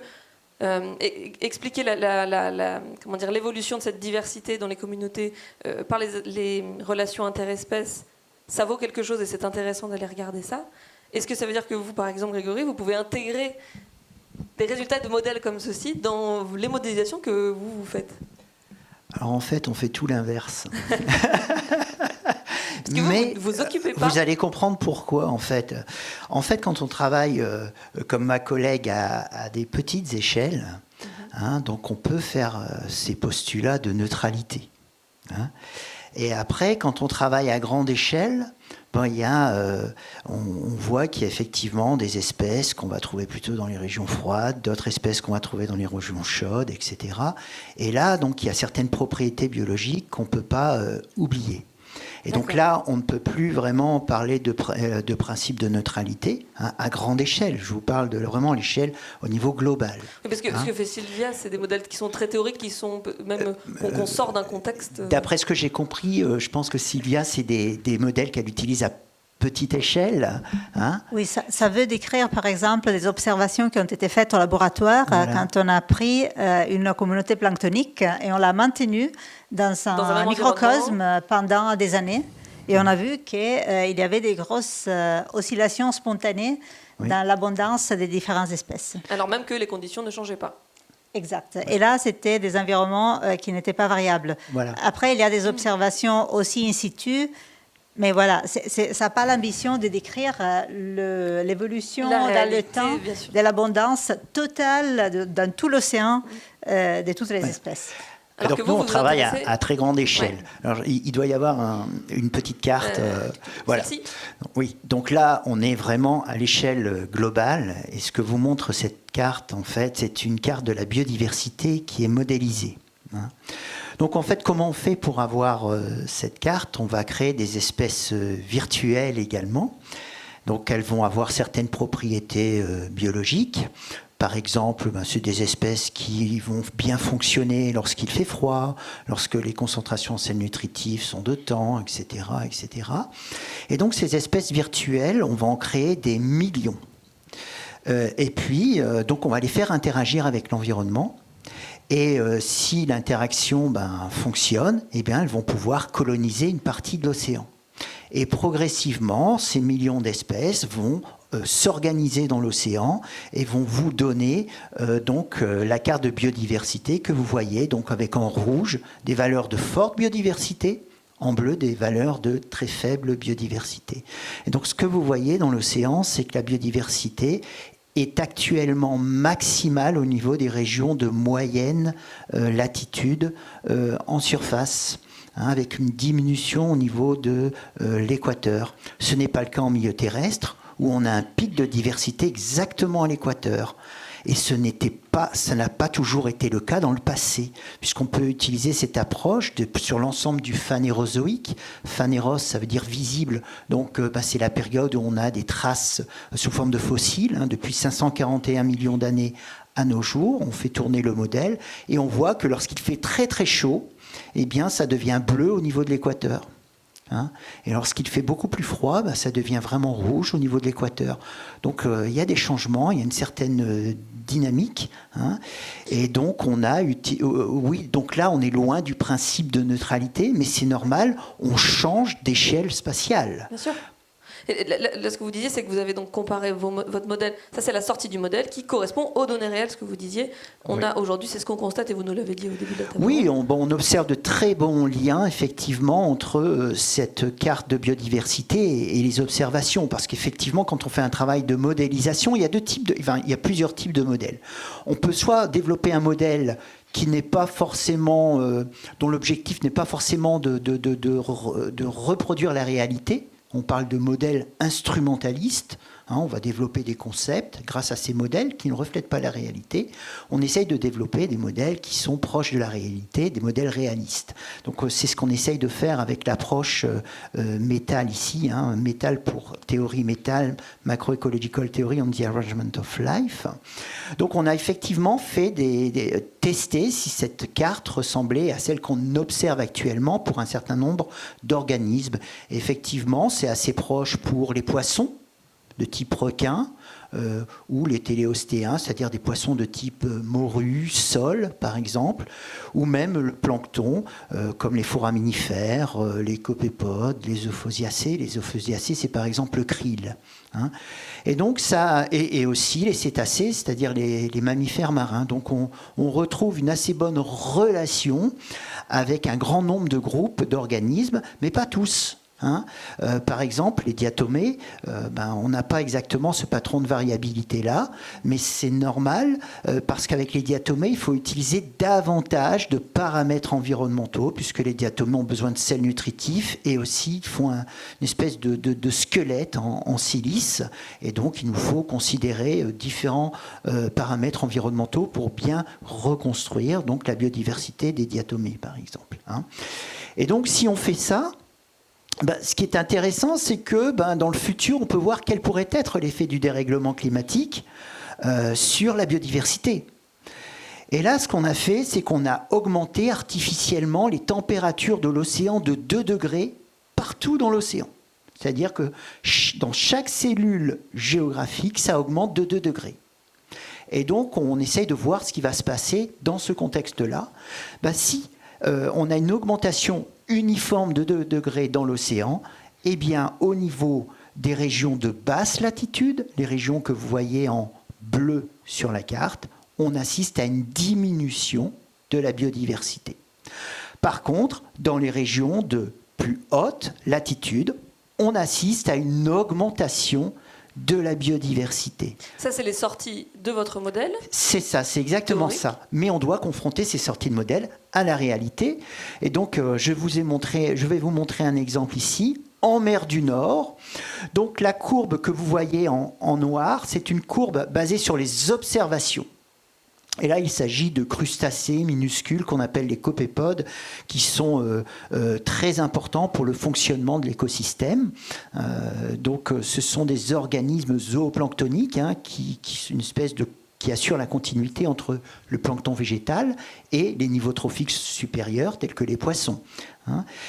expliquer l'évolution de cette diversité dans les communautés par les relations interespèces, ça vaut quelque chose et c'est intéressant d'aller regarder ça. Est-ce que ça veut dire que vous, par exemple, Grégory, vous pouvez intégrer des résultats de modèles comme ceci dans les modélisations que vous faites? Alors en fait, on fait tout l'inverse. Parce que mais vous occupez pas. Vous allez comprendre pourquoi, en fait. En fait, quand on travaille, comme ma collègue, à des petites échelles, donc on peut faire ces postulats de neutralité. Et après, quand on travaille à grande échelle, on voit qu'il y a effectivement des espèces qu'on va trouver plutôt dans les régions froides, d'autres espèces qu'on va trouver dans les régions chaudes, etc. Et là, donc, il y a certaines propriétés biologiques qu'on ne peut pas oublier. Et donc là, on ne peut plus vraiment parler de principe de neutralité à grande échelle. Je vous parle de vraiment l'échelle au niveau global. Oui, parce que ce que fait Sylvia, c'est des modèles qui sont très théoriques, qui sont même qu'on sort d'un contexte. D'après ce que j'ai compris, je pense que Sylvia, c'est des modèles qu'elle utilise à petite échelle. Oui, ça veut décrire, par exemple, les observations qui ont été faites au laboratoire quand on a pris une communauté planctonique et on l'a maintenue dans un microcosme pendant des années. Et on a vu qu'il y avait des grosses oscillations spontanées dans l'abondance des différentes espèces. Alors même que les conditions ne changeaient pas. Exact. Et là, c'était des environnements qui n'étaient pas variables. Voilà. Après, il y a des observations aussi in situ. Mais voilà, ça n'a pas l'ambition de décrire l'évolution dans le temps de l'abondance totale dans tout l'océan de toutes les espèces. Alors donc nous, on travaille à très grande échelle. Ouais. Alors, il doit y avoir une petite carte. Voilà. Oui, donc là, on est vraiment à l'échelle globale. Et ce que vous montre cette carte, en fait, c'est une carte de la biodiversité qui est modélisée. Donc en fait, comment on fait pour avoir cette carte? On va créer des espèces virtuelles également. Donc elles vont avoir certaines propriétés biologiques. Par exemple, c'est des espèces qui vont bien fonctionner lorsqu'il fait froid, lorsque les concentrations en sels nutritifs sont de temps, etc., etc. Et donc ces espèces virtuelles, on va en créer des millions. Et puis, donc on va les faire interagir avec l'environnement. Et si l'interaction fonctionne, eh bien, elles vont pouvoir coloniser une partie de l'océan. Et progressivement, ces millions d'espèces vont s'organiser dans l'océan et vont vous donner la carte de biodiversité que vous voyez, donc avec en rouge des valeurs de forte biodiversité, en bleu des valeurs de très faible biodiversité. Et donc ce que vous voyez dans l'océan, c'est que la biodiversité est actuellement maximale au niveau des régions de moyenne latitude en surface, avec une diminution au niveau de l'équateur. Ce n'est pas le cas en milieu terrestre, où on a un pic de diversité exactement à l'équateur. Et ça n'a pas toujours été le cas dans le passé, puisqu'on peut utiliser cette approche sur l'ensemble du phanérozoïque. Phanéros, ça veut dire visible, donc c'est la période où on a des traces sous forme de fossiles, depuis 541 millions d'années à nos jours. On fait tourner le modèle et on voit que lorsqu'il fait très très chaud, eh bien, ça devient bleu au niveau de l'équateur. Et lorsqu'il fait beaucoup plus froid, ça devient vraiment rouge au niveau de l'équateur. Donc il y a des changements, il y a une certaine dynamique. Et donc donc là on est loin du principe de neutralité, mais c'est normal, on change d'échelle spatiale. Bien sûr. Et là, ce que vous disiez, c'est que vous avez donc comparé votre modèle. Ça, c'est la sortie du modèle qui correspond aux données réelles, ce que vous disiez. On a aujourd'hui, c'est ce qu'on constate, et vous nous l'avez dit au début de la table. Oui, on observe de très bons liens, effectivement, entre cette carte de biodiversité et les observations. Parce qu'effectivement, quand on fait un travail de modélisation, il y a plusieurs types de modèles. On peut soit développer un modèle qui n'est pas forcément, dont l'objectif n'est pas forcément de reproduire la réalité. On parle de modèles instrumentalistes. On va développer des concepts grâce à ces modèles qui ne reflètent pas la réalité. On essaye de développer des modèles qui sont proches de la réalité, des modèles réalistes. Donc c'est ce qu'on essaye de faire avec l'approche métal ici, métal pour théorie métal, Macroecological Theory on the Arrangement of Life. Donc on a effectivement fait tester si cette carte ressemblait à celle qu'on observe actuellement pour un certain nombre d'organismes. Effectivement, c'est assez proche pour les poissons de type requin, ou les téléostéens, c'est-à-dire des poissons de type morue, sole, par exemple, ou même le plancton, comme les foraminifères, les copépodes, les euphausiacées. Les euphausiacées, c'est par exemple le krill. Et donc et aussi les cétacés, c'est-à-dire les mammifères marins. Donc on retrouve une assez bonne relation avec un grand nombre de groupes d'organismes, mais pas tous. Par exemple, les diatomées, on n'a pas exactement ce patron de variabilité-là, mais c'est normal parce qu'avec les diatomées, il faut utiliser davantage de paramètres environnementaux, puisque les diatomées ont besoin de sels nutritifs et aussi font une espèce de squelette en silice. Et donc, il nous faut considérer différents paramètres environnementaux pour bien reconstruire donc, la biodiversité des diatomées, par exemple. Et donc, si on fait ça, ce qui est intéressant, c'est que dans le futur, on peut voir quel pourrait être l'effet du dérèglement climatique sur la biodiversité. Et là, ce qu'on a fait, c'est qu'on a augmenté artificiellement les températures de l'océan de 2 degrés partout dans l'océan. C'est-à-dire que dans chaque cellule géographique, ça augmente de 2 degrés. Et donc, on essaye de voir ce qui va se passer dans ce contexte-là. Si on a une augmentation uniforme de 2 degrés dans l'océan, eh bien, au niveau des régions de basse latitude, les régions que vous voyez en bleu sur la carte, on assiste à une diminution de la biodiversité. Par contre, dans les régions de plus haute latitude, on assiste à une augmentation de la biodiversité. Ça, c'est les sorties de votre modèle ? C'est ça, c'est exactement théorique. ça. Mais on doit confronter ces sorties de modèle à la réalité. Et donc, je vais vous montrer un exemple ici, en mer du Nord. Donc, la courbe que vous voyez en noir, c'est une courbe basée sur les observations. Et là, il s'agit de crustacés minuscules qu'on appelle les copépodes, qui sont très importants pour le fonctionnement de l'écosystème. Donc, ce sont des organismes zooplanctoniques, qui sont une espèce de qui assure la continuité entre le plancton végétal et les niveaux trophiques supérieurs, tels que les poissons.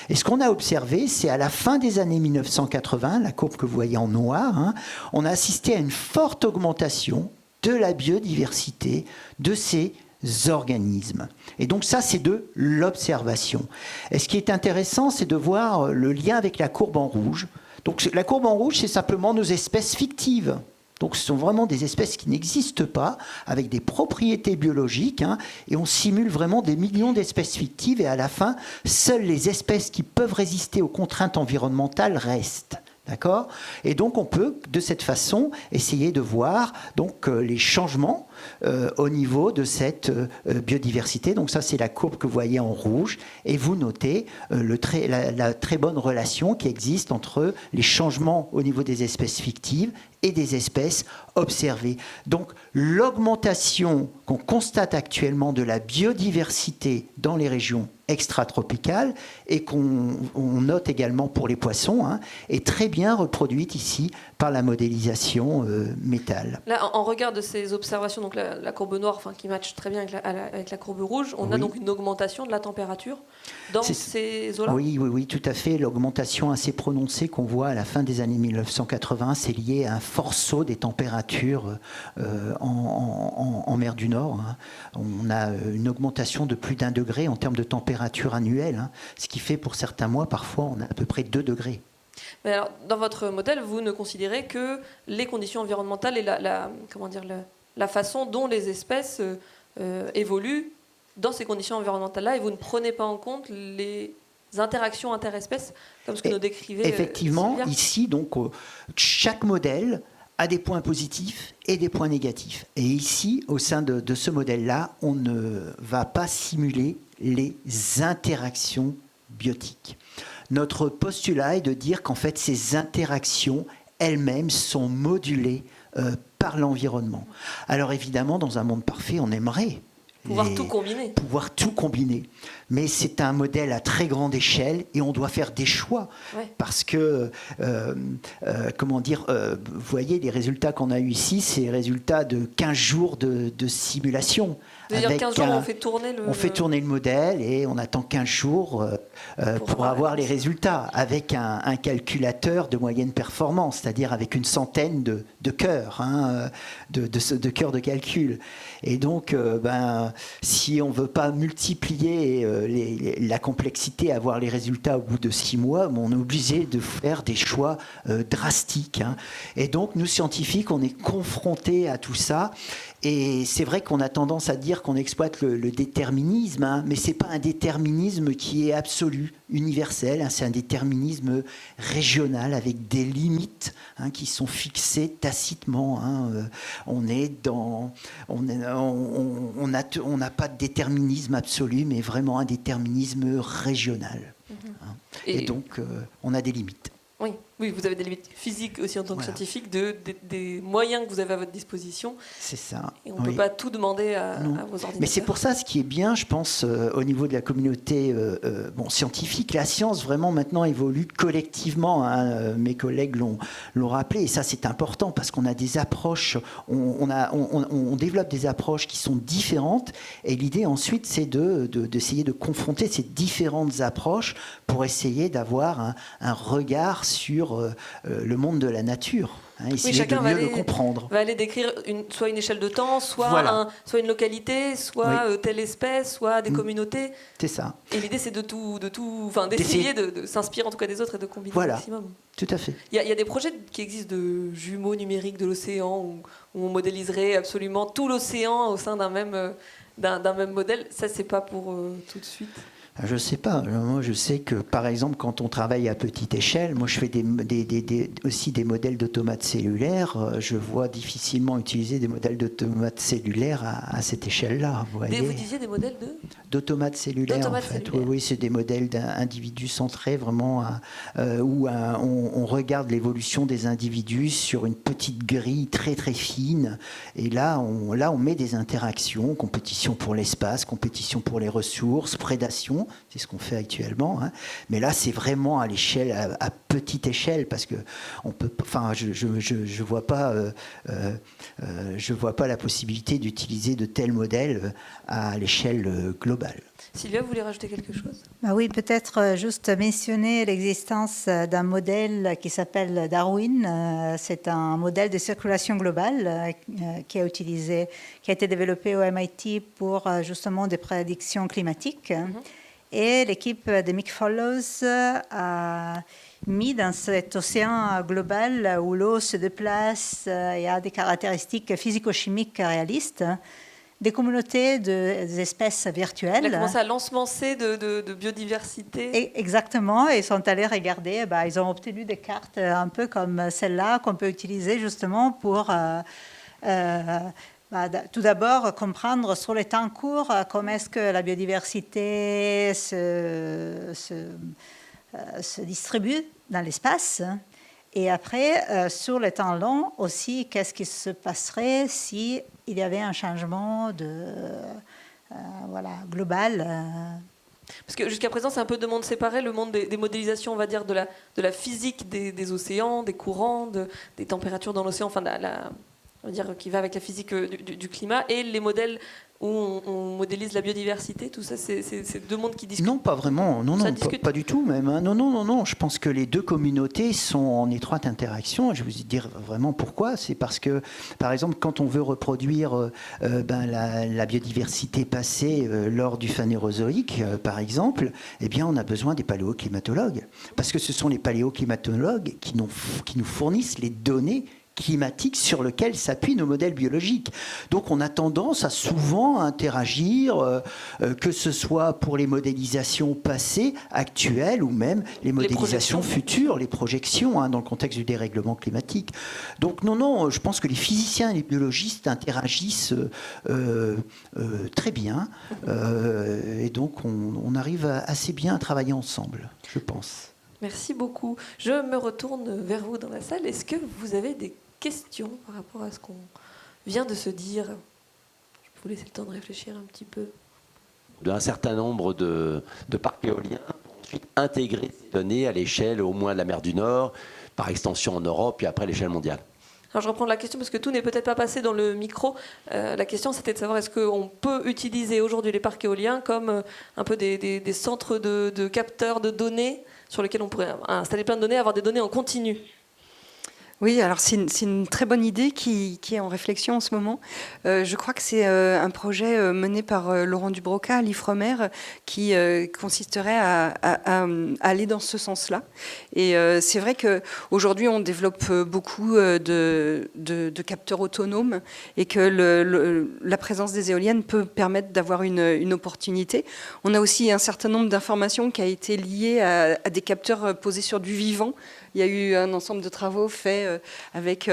Et ce qu'on a observé, c'est à la fin des années 1980, la courbe que vous voyez en noir, on a assisté à une forte augmentation de la biodiversité de ces organismes. Et donc ça, c'est de l'observation. Et ce qui est intéressant, c'est de voir le lien avec la courbe en rouge. Donc la courbe en rouge, c'est simplement nos espèces fictives. Donc ce sont vraiment des espèces qui n'existent pas, avec des propriétés biologiques, et on simule vraiment des millions d'espèces fictives, et à la fin, seules les espèces qui peuvent résister aux contraintes environnementales restent. D'accord ? Et donc on peut, de cette façon, essayer de voir donc, les changements au niveau de cette biodiversité. Donc ça, c'est la courbe que vous voyez en rouge. Et vous notez la très bonne relation qui existe entre les changements au niveau des espèces fictives et des espèces observées. Donc l'augmentation qu'on constate actuellement de la biodiversité dans les régions extratropicales et qu'on note également pour les poissons est très bien reproduite ici par la modélisation métal. Là, en regard de ces observations, donc la courbe noire qui matche très bien avec la courbe rouge, on a donc une augmentation de la température dans ces eaux-là. Oui, tout à fait. L'augmentation assez prononcée qu'on voit à la fin des années 1980, c'est lié à un fort saut des températures en mer du Nord. On a une augmentation de plus d'1 degré en termes de température annuelle, ce qui fait pour certains mois, parfois, on a à peu près 2 degrés. Mais alors, dans votre modèle, vous ne considérez que les conditions environnementales et la façon dont les espèces évoluent dans ces conditions environnementales-là, et vous ne prenez pas en compte les interactions interespèces, comme ce que nous décrivez. Effectivement, Sylvia. ici, donc, chaque modèle a des points positifs et des points négatifs. Et ici, au sein de ce modèle-là, on ne va pas simuler les interactions biotiques. Notre postulat est de dire qu'en fait, ces interactions elles-mêmes sont modulées par l'environnement. Alors évidemment, dans un monde parfait, on aimerait pouvoir tout combiner. Mais c'est un modèle à très grande échelle et on doit faire des choix. Ouais. Parce que, vous voyez, les résultats qu'on a eus ici, c'est les résultats de 15 jours de simulation. C'est-à-dire 15 jours, on fait tourner On fait tourner le modèle et on attend 15 jours pour avoir les résultats, avec un calculateur de moyenne performance, c'est-à-dire avec une centaine de cœurs, de cœurs de calcul. Et donc, si on ne veut pas multiplier la complexité, avoir les résultats au bout de 6 mois, on est obligé de faire des choix drastiques. Et donc, nous, scientifiques, on est confrontés à tout ça. Et c'est vrai qu'on a tendance à dire qu'on exploite le déterminisme, mais ce n'est pas un déterminisme qui est absolu, universel, c'est un déterminisme régional avec des limites qui sont fixées tacitement. On n'a pas de déterminisme absolu, mais vraiment un déterminisme régional. Et donc, on a des limites. Oui, vous avez des limites physiques aussi en tant que scientifique, des moyens que vous avez à votre disposition. C'est ça. Et on ne peut pas tout demander à vos ordinateurs. Mais c'est pour ça, ce qui est bien, je pense, au niveau de la communauté scientifique, la science vraiment maintenant évolue collectivement. Mes collègues l'ont rappelé, et ça c'est important parce qu'on a des approches, on développe des approches qui sont différentes, et l'idée ensuite c'est d'essayer de confronter ces différentes approches pour essayer d'avoir un regard sur le monde de la nature. Essayer de mieux le comprendre. Va aller décrire soit une échelle de temps, soit une localité, soit telle espèce, soit des communautés. C'est ça. Et l'idée, c'est d'essayer de s'inspirer en tout cas des autres et de combiner au maximum. Tout à fait. Il y a des projets qui existent de jumeaux numériques de l'océan où on modéliserait absolument tout l'océan au sein d'un même modèle. Ça, c'est pas pour tout de suite. Je ne sais pas. Moi, je sais que, par exemple, quand on travaille à petite échelle, moi, je fais aussi des modèles d'automates cellulaires. Je vois difficilement utiliser des modèles d'automates cellulaires à cette échelle-là. Vous disiez des modèles d'automates cellulaires, en fait. Oui, c'est des modèles d'individus centrés, vraiment, où on regarde l'évolution des individus sur une petite grille très, très fine. Et là, on met des interactions, compétition pour l'espace, compétition pour les ressources, prédation. c'est ce qu'on fait actuellement, hein. Mais là, c'est vraiment à l'échelle, à petite échelle, parce que on peut, enfin, je vois pas la possibilité d'utiliser de tels modèles à l'échelle globale. Sylvia, vous voulez rajouter quelque chose? Bah oui, peut-être juste mentionner l'existence d'un modèle qui s'appelle Darwin. C'est un modèle de circulation globale qui a été développé au MIT pour justement des prédictions climatiques. Et l'équipe de Mick Follows a mis dans cet océan global où l'eau se déplace et a des caractéristiques physico-chimiques réalistes, des communautés des espèces virtuelles. Il a commencé à l'ensemencer de biodiversité. Et exactement, ils sont allés regarder, ils ont obtenu des cartes un peu comme celle-là qu'on peut utiliser justement pour tout d'abord comprendre sur les temps courts comment est-ce que la biodiversité se distribue dans l'espace. Et après, sur le temps long aussi, qu'est-ce qui se passerait si il y avait un changement global. Parce que jusqu'à présent, c'est un peu deux mondes séparés, le monde des modélisations, on va dire, de la physique des océans, des courants, des températures dans l'océan, enfin, on va dire, qui va avec la physique du climat, et les modèles où on modélise la biodiversité, tout ça, c'est deux mondes qui discutent. Non, pas vraiment. Non, pas du tout même. Hein. Non. Je pense que les deux communautés sont en étroite interaction. Je vais vous dire vraiment pourquoi. C'est parce que, par exemple, quand on veut reproduire la biodiversité passée lors du Phanérozoïque, par exemple, eh bien, on a besoin des paléoclimatologues. Parce que ce sont les paléoclimatologues qui nous fournissent les données climatique sur lequel s'appuient nos modèles biologiques. Donc on a tendance à souvent interagir, que ce soit pour les modélisations passées, actuelles, ou même les modélisations futures, les projections, hein, dans le contexte du dérèglement climatique. Donc non, je pense que les physiciens et les biologistes interagissent très bien, et donc on arrive assez bien à travailler ensemble, je pense. Merci beaucoup. Je me retourne vers vous dans la salle. Est-ce que vous avez des questions par rapport à ce qu'on vient de se dire? Je peux vous laisser le temps de réfléchir un petit peu. D'un certain nombre de parcs éoliens pour ensuite intégrer ces données à l'échelle au moins de la mer du Nord, par extension en Europe, et après à l'échelle mondiale. Alors je reprends la question parce que tout n'est peut-être pas passé dans le micro. La question c'était de savoir est-ce qu'on peut utiliser aujourd'hui les parcs éoliens comme un peu des centres de capteurs de données sur lesquels on pourrait installer plein de données, avoir des données en continu. Oui, alors c'est une très bonne idée qui est en réflexion en ce moment. Je crois que c'est un projet mené par Laurent Dubroca à l'Ifremer qui consisterait à aller dans ce sens-là. Et c'est vrai qu'aujourd'hui, on développe beaucoup de capteurs autonomes et que la présence des éoliennes peut permettre d'avoir une opportunité. On a aussi un certain nombre d'informations qui a été liées à des capteurs posés sur du vivant. Il y a eu un ensemble de travaux faits avec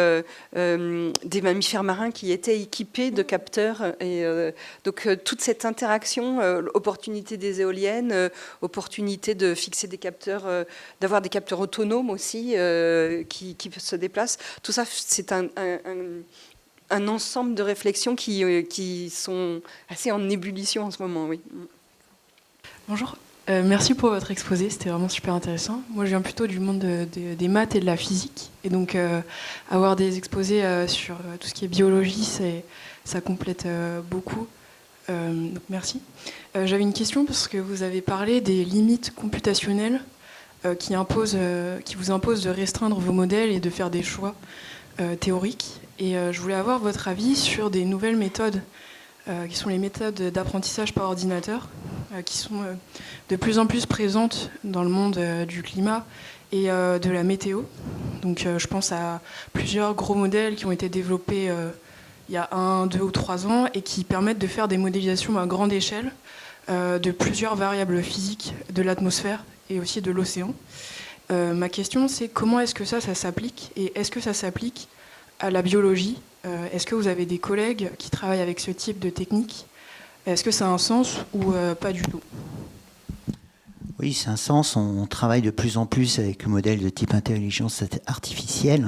des mammifères marins qui étaient équipés de capteurs. Et donc toute cette interaction, opportunité des éoliennes, opportunité de fixer des capteurs, d'avoir des capteurs autonomes aussi qui se déplacent. Tout ça, c'est un ensemble de réflexions qui sont assez en ébullition en ce moment. Oui. Bonjour. Merci pour votre exposé, c'était vraiment super intéressant. Moi, je viens plutôt du monde des maths et de la physique. Et donc, avoir des exposés sur tout ce qui est biologie, ça complète beaucoup. Donc, merci. J'avais une question parce que vous avez parlé des limites computationnelles qui vous imposent de restreindre vos modèles et de faire des choix théoriques. Et je voulais avoir votre avis sur des nouvelles méthodes qui sont les méthodes d'apprentissage par ordinateur, qui sont de plus en plus présentes dans le monde du climat et de la météo. Donc je pense à plusieurs gros modèles qui ont été développés il y a 1, 2 ou 3 ans et qui permettent de faire des modélisations à grande échelle de plusieurs variables physiques de l'atmosphère et aussi de l'océan. Ma question, c'est comment est-ce que ça s'applique, et est-ce que ça s'applique à la biologie? Est-ce que vous avez des collègues qui travaillent avec ce type de technique? Est-ce que ça a un sens ou pas du tout? Oui, c'est un sens. On travaille de plus en plus avec le modèle de type intelligence artificielle.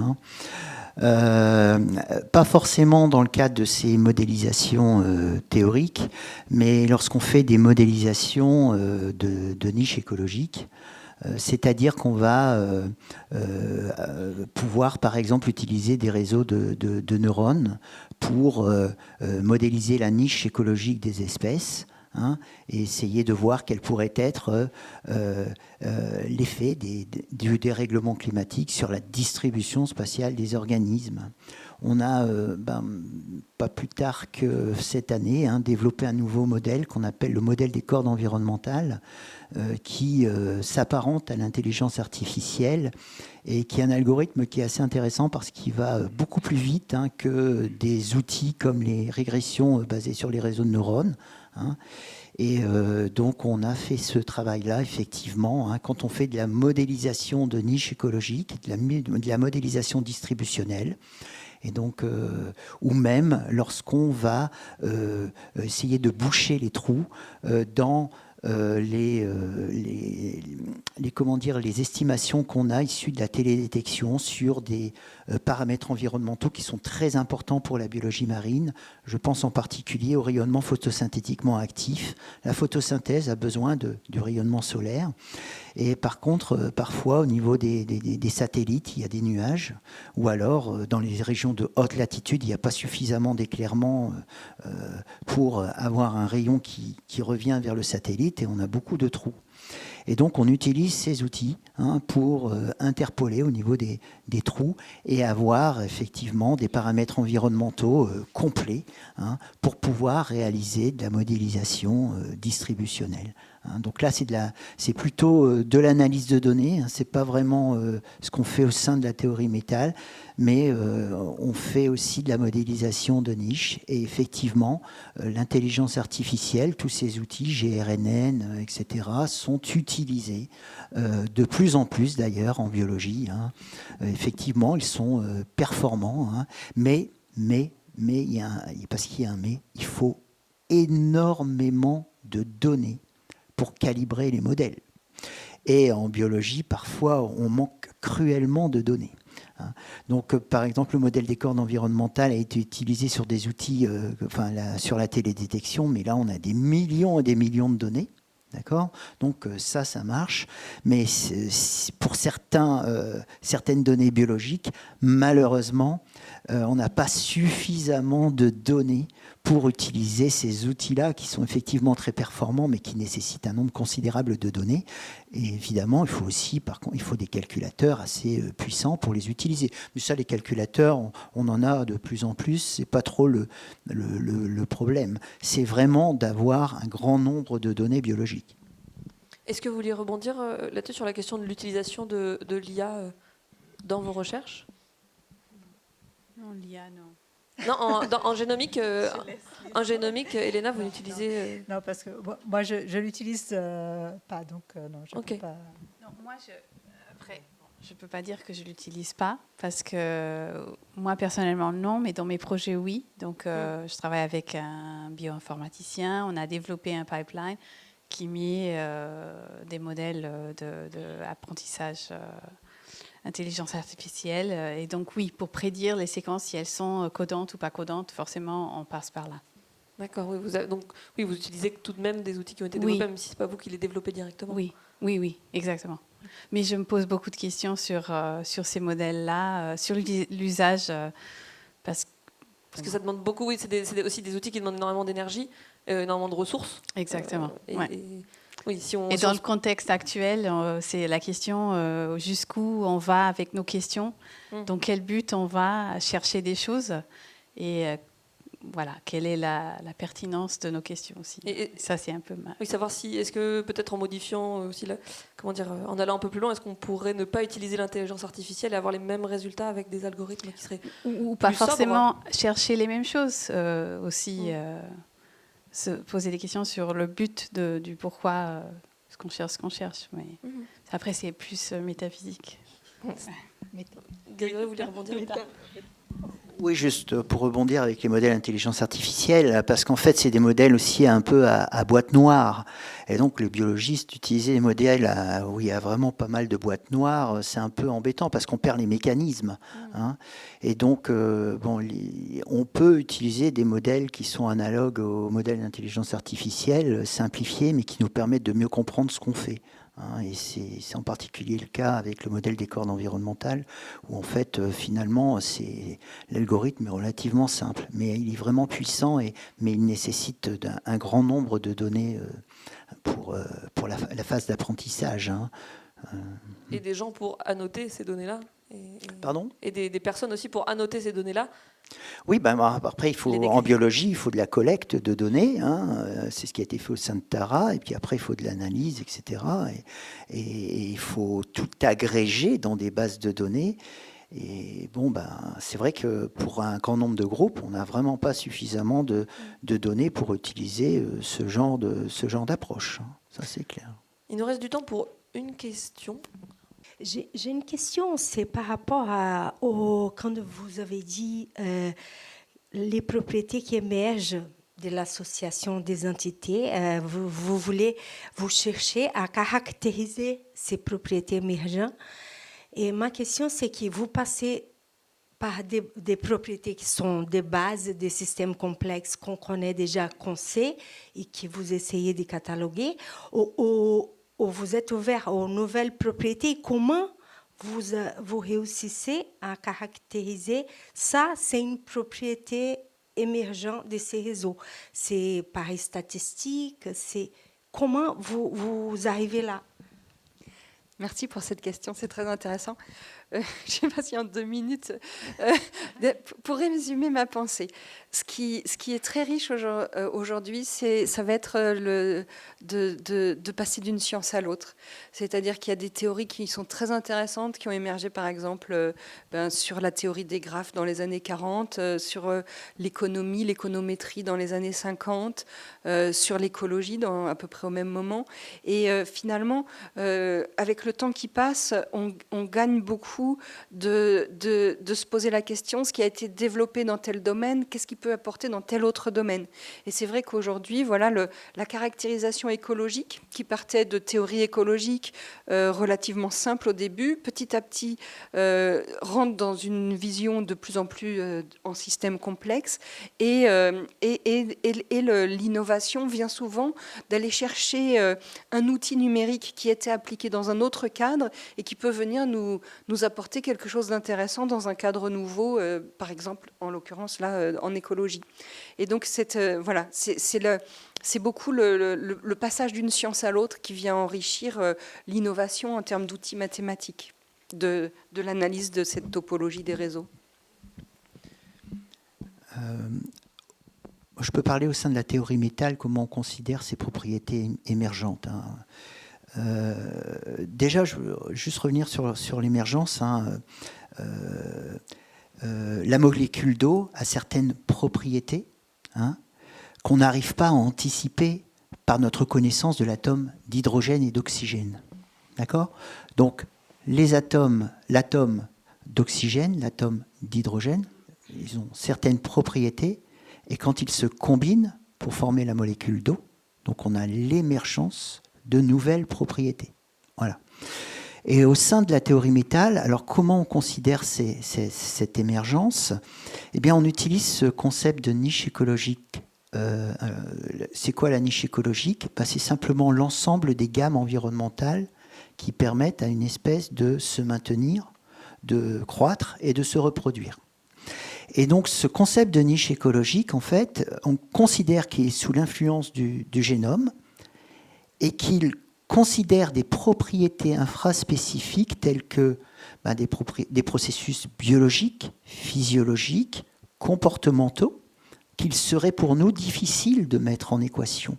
Pas forcément dans le cadre de ces modélisations théoriques, mais lorsqu'on fait des modélisations de niches écologiques, c'est-à-dire qu'on va pouvoir, par exemple, utiliser des réseaux de neurones pour modéliser la niche écologique des espèces, hein, et essayer de voir quel pourrait être l'effet du dérèglement climatique sur la distribution spatiale des organismes. On a, pas plus tard que cette année, développé un nouveau modèle qu'on appelle le modèle des cordes environnementales, qui s'apparente à l'intelligence artificielle et qui est un algorithme qui est assez intéressant parce qu'il va beaucoup plus vite que des outils comme les régressions basées sur les réseaux de neurones. Et donc on a fait ce travail-là, effectivement, quand on fait de la modélisation de niches écologiques, de la modélisation distributionnelle, et donc, ou même lorsqu'on va essayer de boucher les trous dans les estimations qu'on a issues de la télédétection sur des paramètres environnementaux qui sont très importants pour la biologie marine. Je pense en particulier au rayonnement photosynthétiquement actif. La photosynthèse a besoin du rayonnement solaire. Et par contre, parfois, au niveau des satellites, il y a des nuages, ou alors, dans les régions de haute latitude, il n'y a pas suffisamment d'éclairement pour avoir un rayon qui revient vers le satellite, et on a beaucoup de trous. Et donc, on utilise ces outils pour interpoler au niveau des trous et avoir effectivement des paramètres environnementaux complets pour pouvoir réaliser de la modélisation distributionnelle. Donc là, c'est plutôt de l'analyse de données. C'est pas vraiment ce qu'on fait au sein de la théorie métal, mais on fait aussi de la modélisation de niches. Et effectivement, l'intelligence artificielle, tous ces outils, GRNN, etc., sont utilisés de plus en plus d'ailleurs en biologie. Effectivement, ils sont performants, mais parce qu'il y a un mais, il faut énormément de données pour calibrer les modèles. Et en biologie, parfois, on manque cruellement de données. Donc, par exemple, le modèle des cordes environnementales a été utilisé sur des outils, sur la télédétection, mais là, on a des millions et des millions de données. D'accord ? Donc ça marche. Mais pour certaines données biologiques, malheureusement, on n'a pas suffisamment de données pour utiliser ces outils-là qui sont effectivement très performants, mais qui nécessitent un nombre considérable de données. Et évidemment, il faut aussi, par contre, il faut des calculateurs assez puissants pour les utiliser. Mais ça, les calculateurs, on en a de plus en plus. C'est pas trop le problème. C'est vraiment d'avoir un grand nombre de données biologiques. Est-ce que vous vouliez rebondir là-dessus sur la question de l'utilisation de l'IA dans vos recherches ? Non, l'IA, non. Non, en génomique, Elena, vous l'utilisez Non, parce que moi, je l'utilise pas, donc non, je ne peux pas... Non, moi, après, je ne peux pas dire que je ne l'utilise pas, parce que moi, personnellement, non, mais dans mes projets, oui. Donc, je travaille avec un bioinformaticien, on a développé un pipeline qui met des modèles d'apprentissage intelligence artificielle. Et donc, oui, pour prédire les séquences, si elles sont codantes ou pas codantes, forcément, on passe par là. D'accord, oui, vous utilisez tout de même des outils qui ont été développés, même si ce n'est pas vous qui les développez directement. Oui, exactement. Mais je me pose beaucoup de questions sur ces modèles-là, sur l'usage. Parce que ça demande beaucoup, oui, c'est aussi des outils qui demandent énormément d'énergie, énormément de ressources. Exactement. Oui, et dans le contexte actuel, c'est la question jusqu'où on va avec nos questions, dans quel but on va chercher des choses, et voilà, quelle est la pertinence de nos questions aussi. Et ça, c'est un peu mal. Oui, savoir si, est-ce que peut-être en modifiant aussi, en allant un peu plus loin, est-ce qu'on pourrait ne pas utiliser l'intelligence artificielle et avoir les mêmes résultats avec des algorithmes qui seraient ou pas forcément chercher les mêmes choses aussi. Se poser des questions sur le but du pourquoi ce qu'on cherche. Mais après, c'est plus métaphysique. Grégory, vous voulez rebondir ? Oui, juste pour rebondir avec les modèles d'intelligence artificielle, parce qu'en fait, c'est des modèles aussi un peu à boîte noire. Et donc, les biologistes utiliser des modèles où il y a vraiment pas mal de boîtes noires, c'est un peu embêtant parce qu'on perd les mécanismes. Hein. Et donc, on peut utiliser des modèles qui sont analogues aux modèles d'intelligence artificielle, simplifiés, mais qui nous permettent de mieux comprendre ce qu'on fait. Hein, et c'est en particulier le cas avec le modèle des cordes environnementales, où en fait, finalement, l'algorithme est relativement simple, mais il est vraiment puissant, mais il nécessite un grand nombre de données pour la phase d'apprentissage. Hein. Et des gens pour annoter ces données-là Pardon ? Et des personnes aussi pour annoter ces données-là. Oui, après, en biologie, il faut de la collecte de données. Hein, c'est ce qui a été fait au sein de Tara. Et puis après, il faut de l'analyse, etc. Et il faut tout agréger dans des bases de données. Et c'est vrai que pour un grand nombre de groupes, on n'a vraiment pas suffisamment de données pour utiliser ce genre d'approche. Hein. Ça, c'est clair. Il nous reste du temps pour une question. J'ai une question, c'est par rapport quand vous avez dit les propriétés qui émergent de l'association des entités, vous cherchez à caractériser ces propriétés émergentes. Et ma question, c'est que vous passez par des propriétés qui sont des bases des systèmes complexes qu'on connaît déjà, qu'on sait, et que vous essayez de cataloguer, ou vous êtes ouvert aux nouvelles propriétés. Comment vous réussissez à caractériser ça? C'est une propriété émergente de ces réseaux. C'est par statistique. Comment vous arrivez là? Merci pour cette question, c'est très intéressant. Je ne sais pas si en 2 minutes, pour résumer ma pensée, ce qui est très riche aujourd'hui, ça va être de passer d'une science à l'autre. C'est-à-dire qu'il y a des théories qui sont très intéressantes, qui ont émergé par exemple sur la théorie des graphes dans les années 40, sur l'économétrie dans les années 50, sur l'écologie à peu près au même moment. Et finalement, avec le temps qui passe, on gagne beaucoup de se poser la question, ce qui a été développé dans tel domaine, qu'est-ce qu'il peut apporter dans tel autre domaine. Et c'est vrai qu'aujourd'hui, voilà, la caractérisation écologique, qui partait de théories écologiques relativement simples au début, petit à petit rentre dans une vision de plus en plus en système complexe. Et l'innovation vient souvent d'aller chercher un outil numérique qui était appliqué dans un autre cadre et qui peut venir nous apporter quelque chose d'intéressant dans un cadre nouveau, par exemple, en l'occurrence, là, en écologie. Et donc, c'est beaucoup le passage d'une science à l'autre qui vient enrichir l'innovation en termes d'outils mathématiques, de l'analyse de cette topologie des réseaux. Je peux parler au sein de la théorie métal, comment on considère ces propriétés émergentes. Hein. Déjà, je veux juste revenir sur l'émergence. Hein. La molécule d'eau a certaines propriétés qu'on n'arrive pas à anticiper par notre connaissance de l'atome d'hydrogène et d'oxygène. D'accord ? Donc, l'atome d'oxygène, l'atome d'hydrogène, ils ont certaines propriétés, et quand ils se combinent pour former la molécule d'eau, donc on a l'émergence de nouvelles propriétés. Voilà. Et au sein de la théorie métal, alors comment on considère cette émergence ? Eh bien, on utilise ce concept de niche écologique. C'est quoi la niche écologique ? C'est simplement l'ensemble des gammes environnementales qui permettent à une espèce de se maintenir, de croître et de se reproduire. Et donc, ce concept de niche écologique, en fait, on considère qu'il est sous l'influence du génome, et qu'il considère des propriétés infraspécifiques telles que des processus biologiques, physiologiques, comportementaux, qu'il serait pour nous difficile de mettre en équation.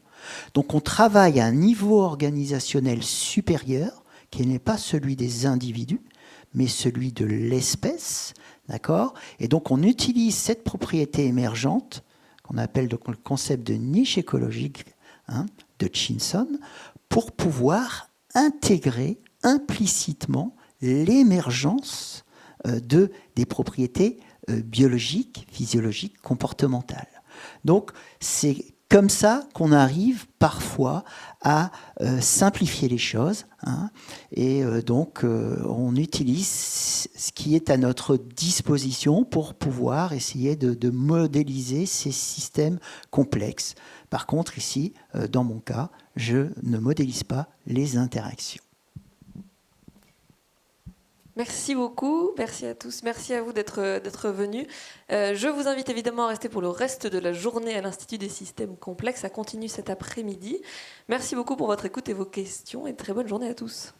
Donc on travaille à un niveau organisationnel supérieur, qui n'est pas celui des individus, mais celui de l'espèce, d'accord ? Et donc on utilise cette propriété émergente, qu'on appelle donc le concept de niche écologique, de Chinson, pour pouvoir intégrer implicitement l'émergence des propriétés biologiques, physiologiques, comportementales. Donc, c'est comme ça qu'on arrive parfois à simplifier les choses, hein, et donc on utilise ce qui est à notre disposition pour pouvoir essayer de modéliser ces systèmes complexes. Par contre, ici, dans mon cas, je ne modélise pas les interactions. Merci beaucoup, merci à tous, merci à vous d'être venus. Je vous invite évidemment à rester pour le reste de la journée à l'Institut des systèmes complexes. Ça continue cet après-midi. Merci beaucoup pour votre écoute et vos questions et très bonne journée à tous.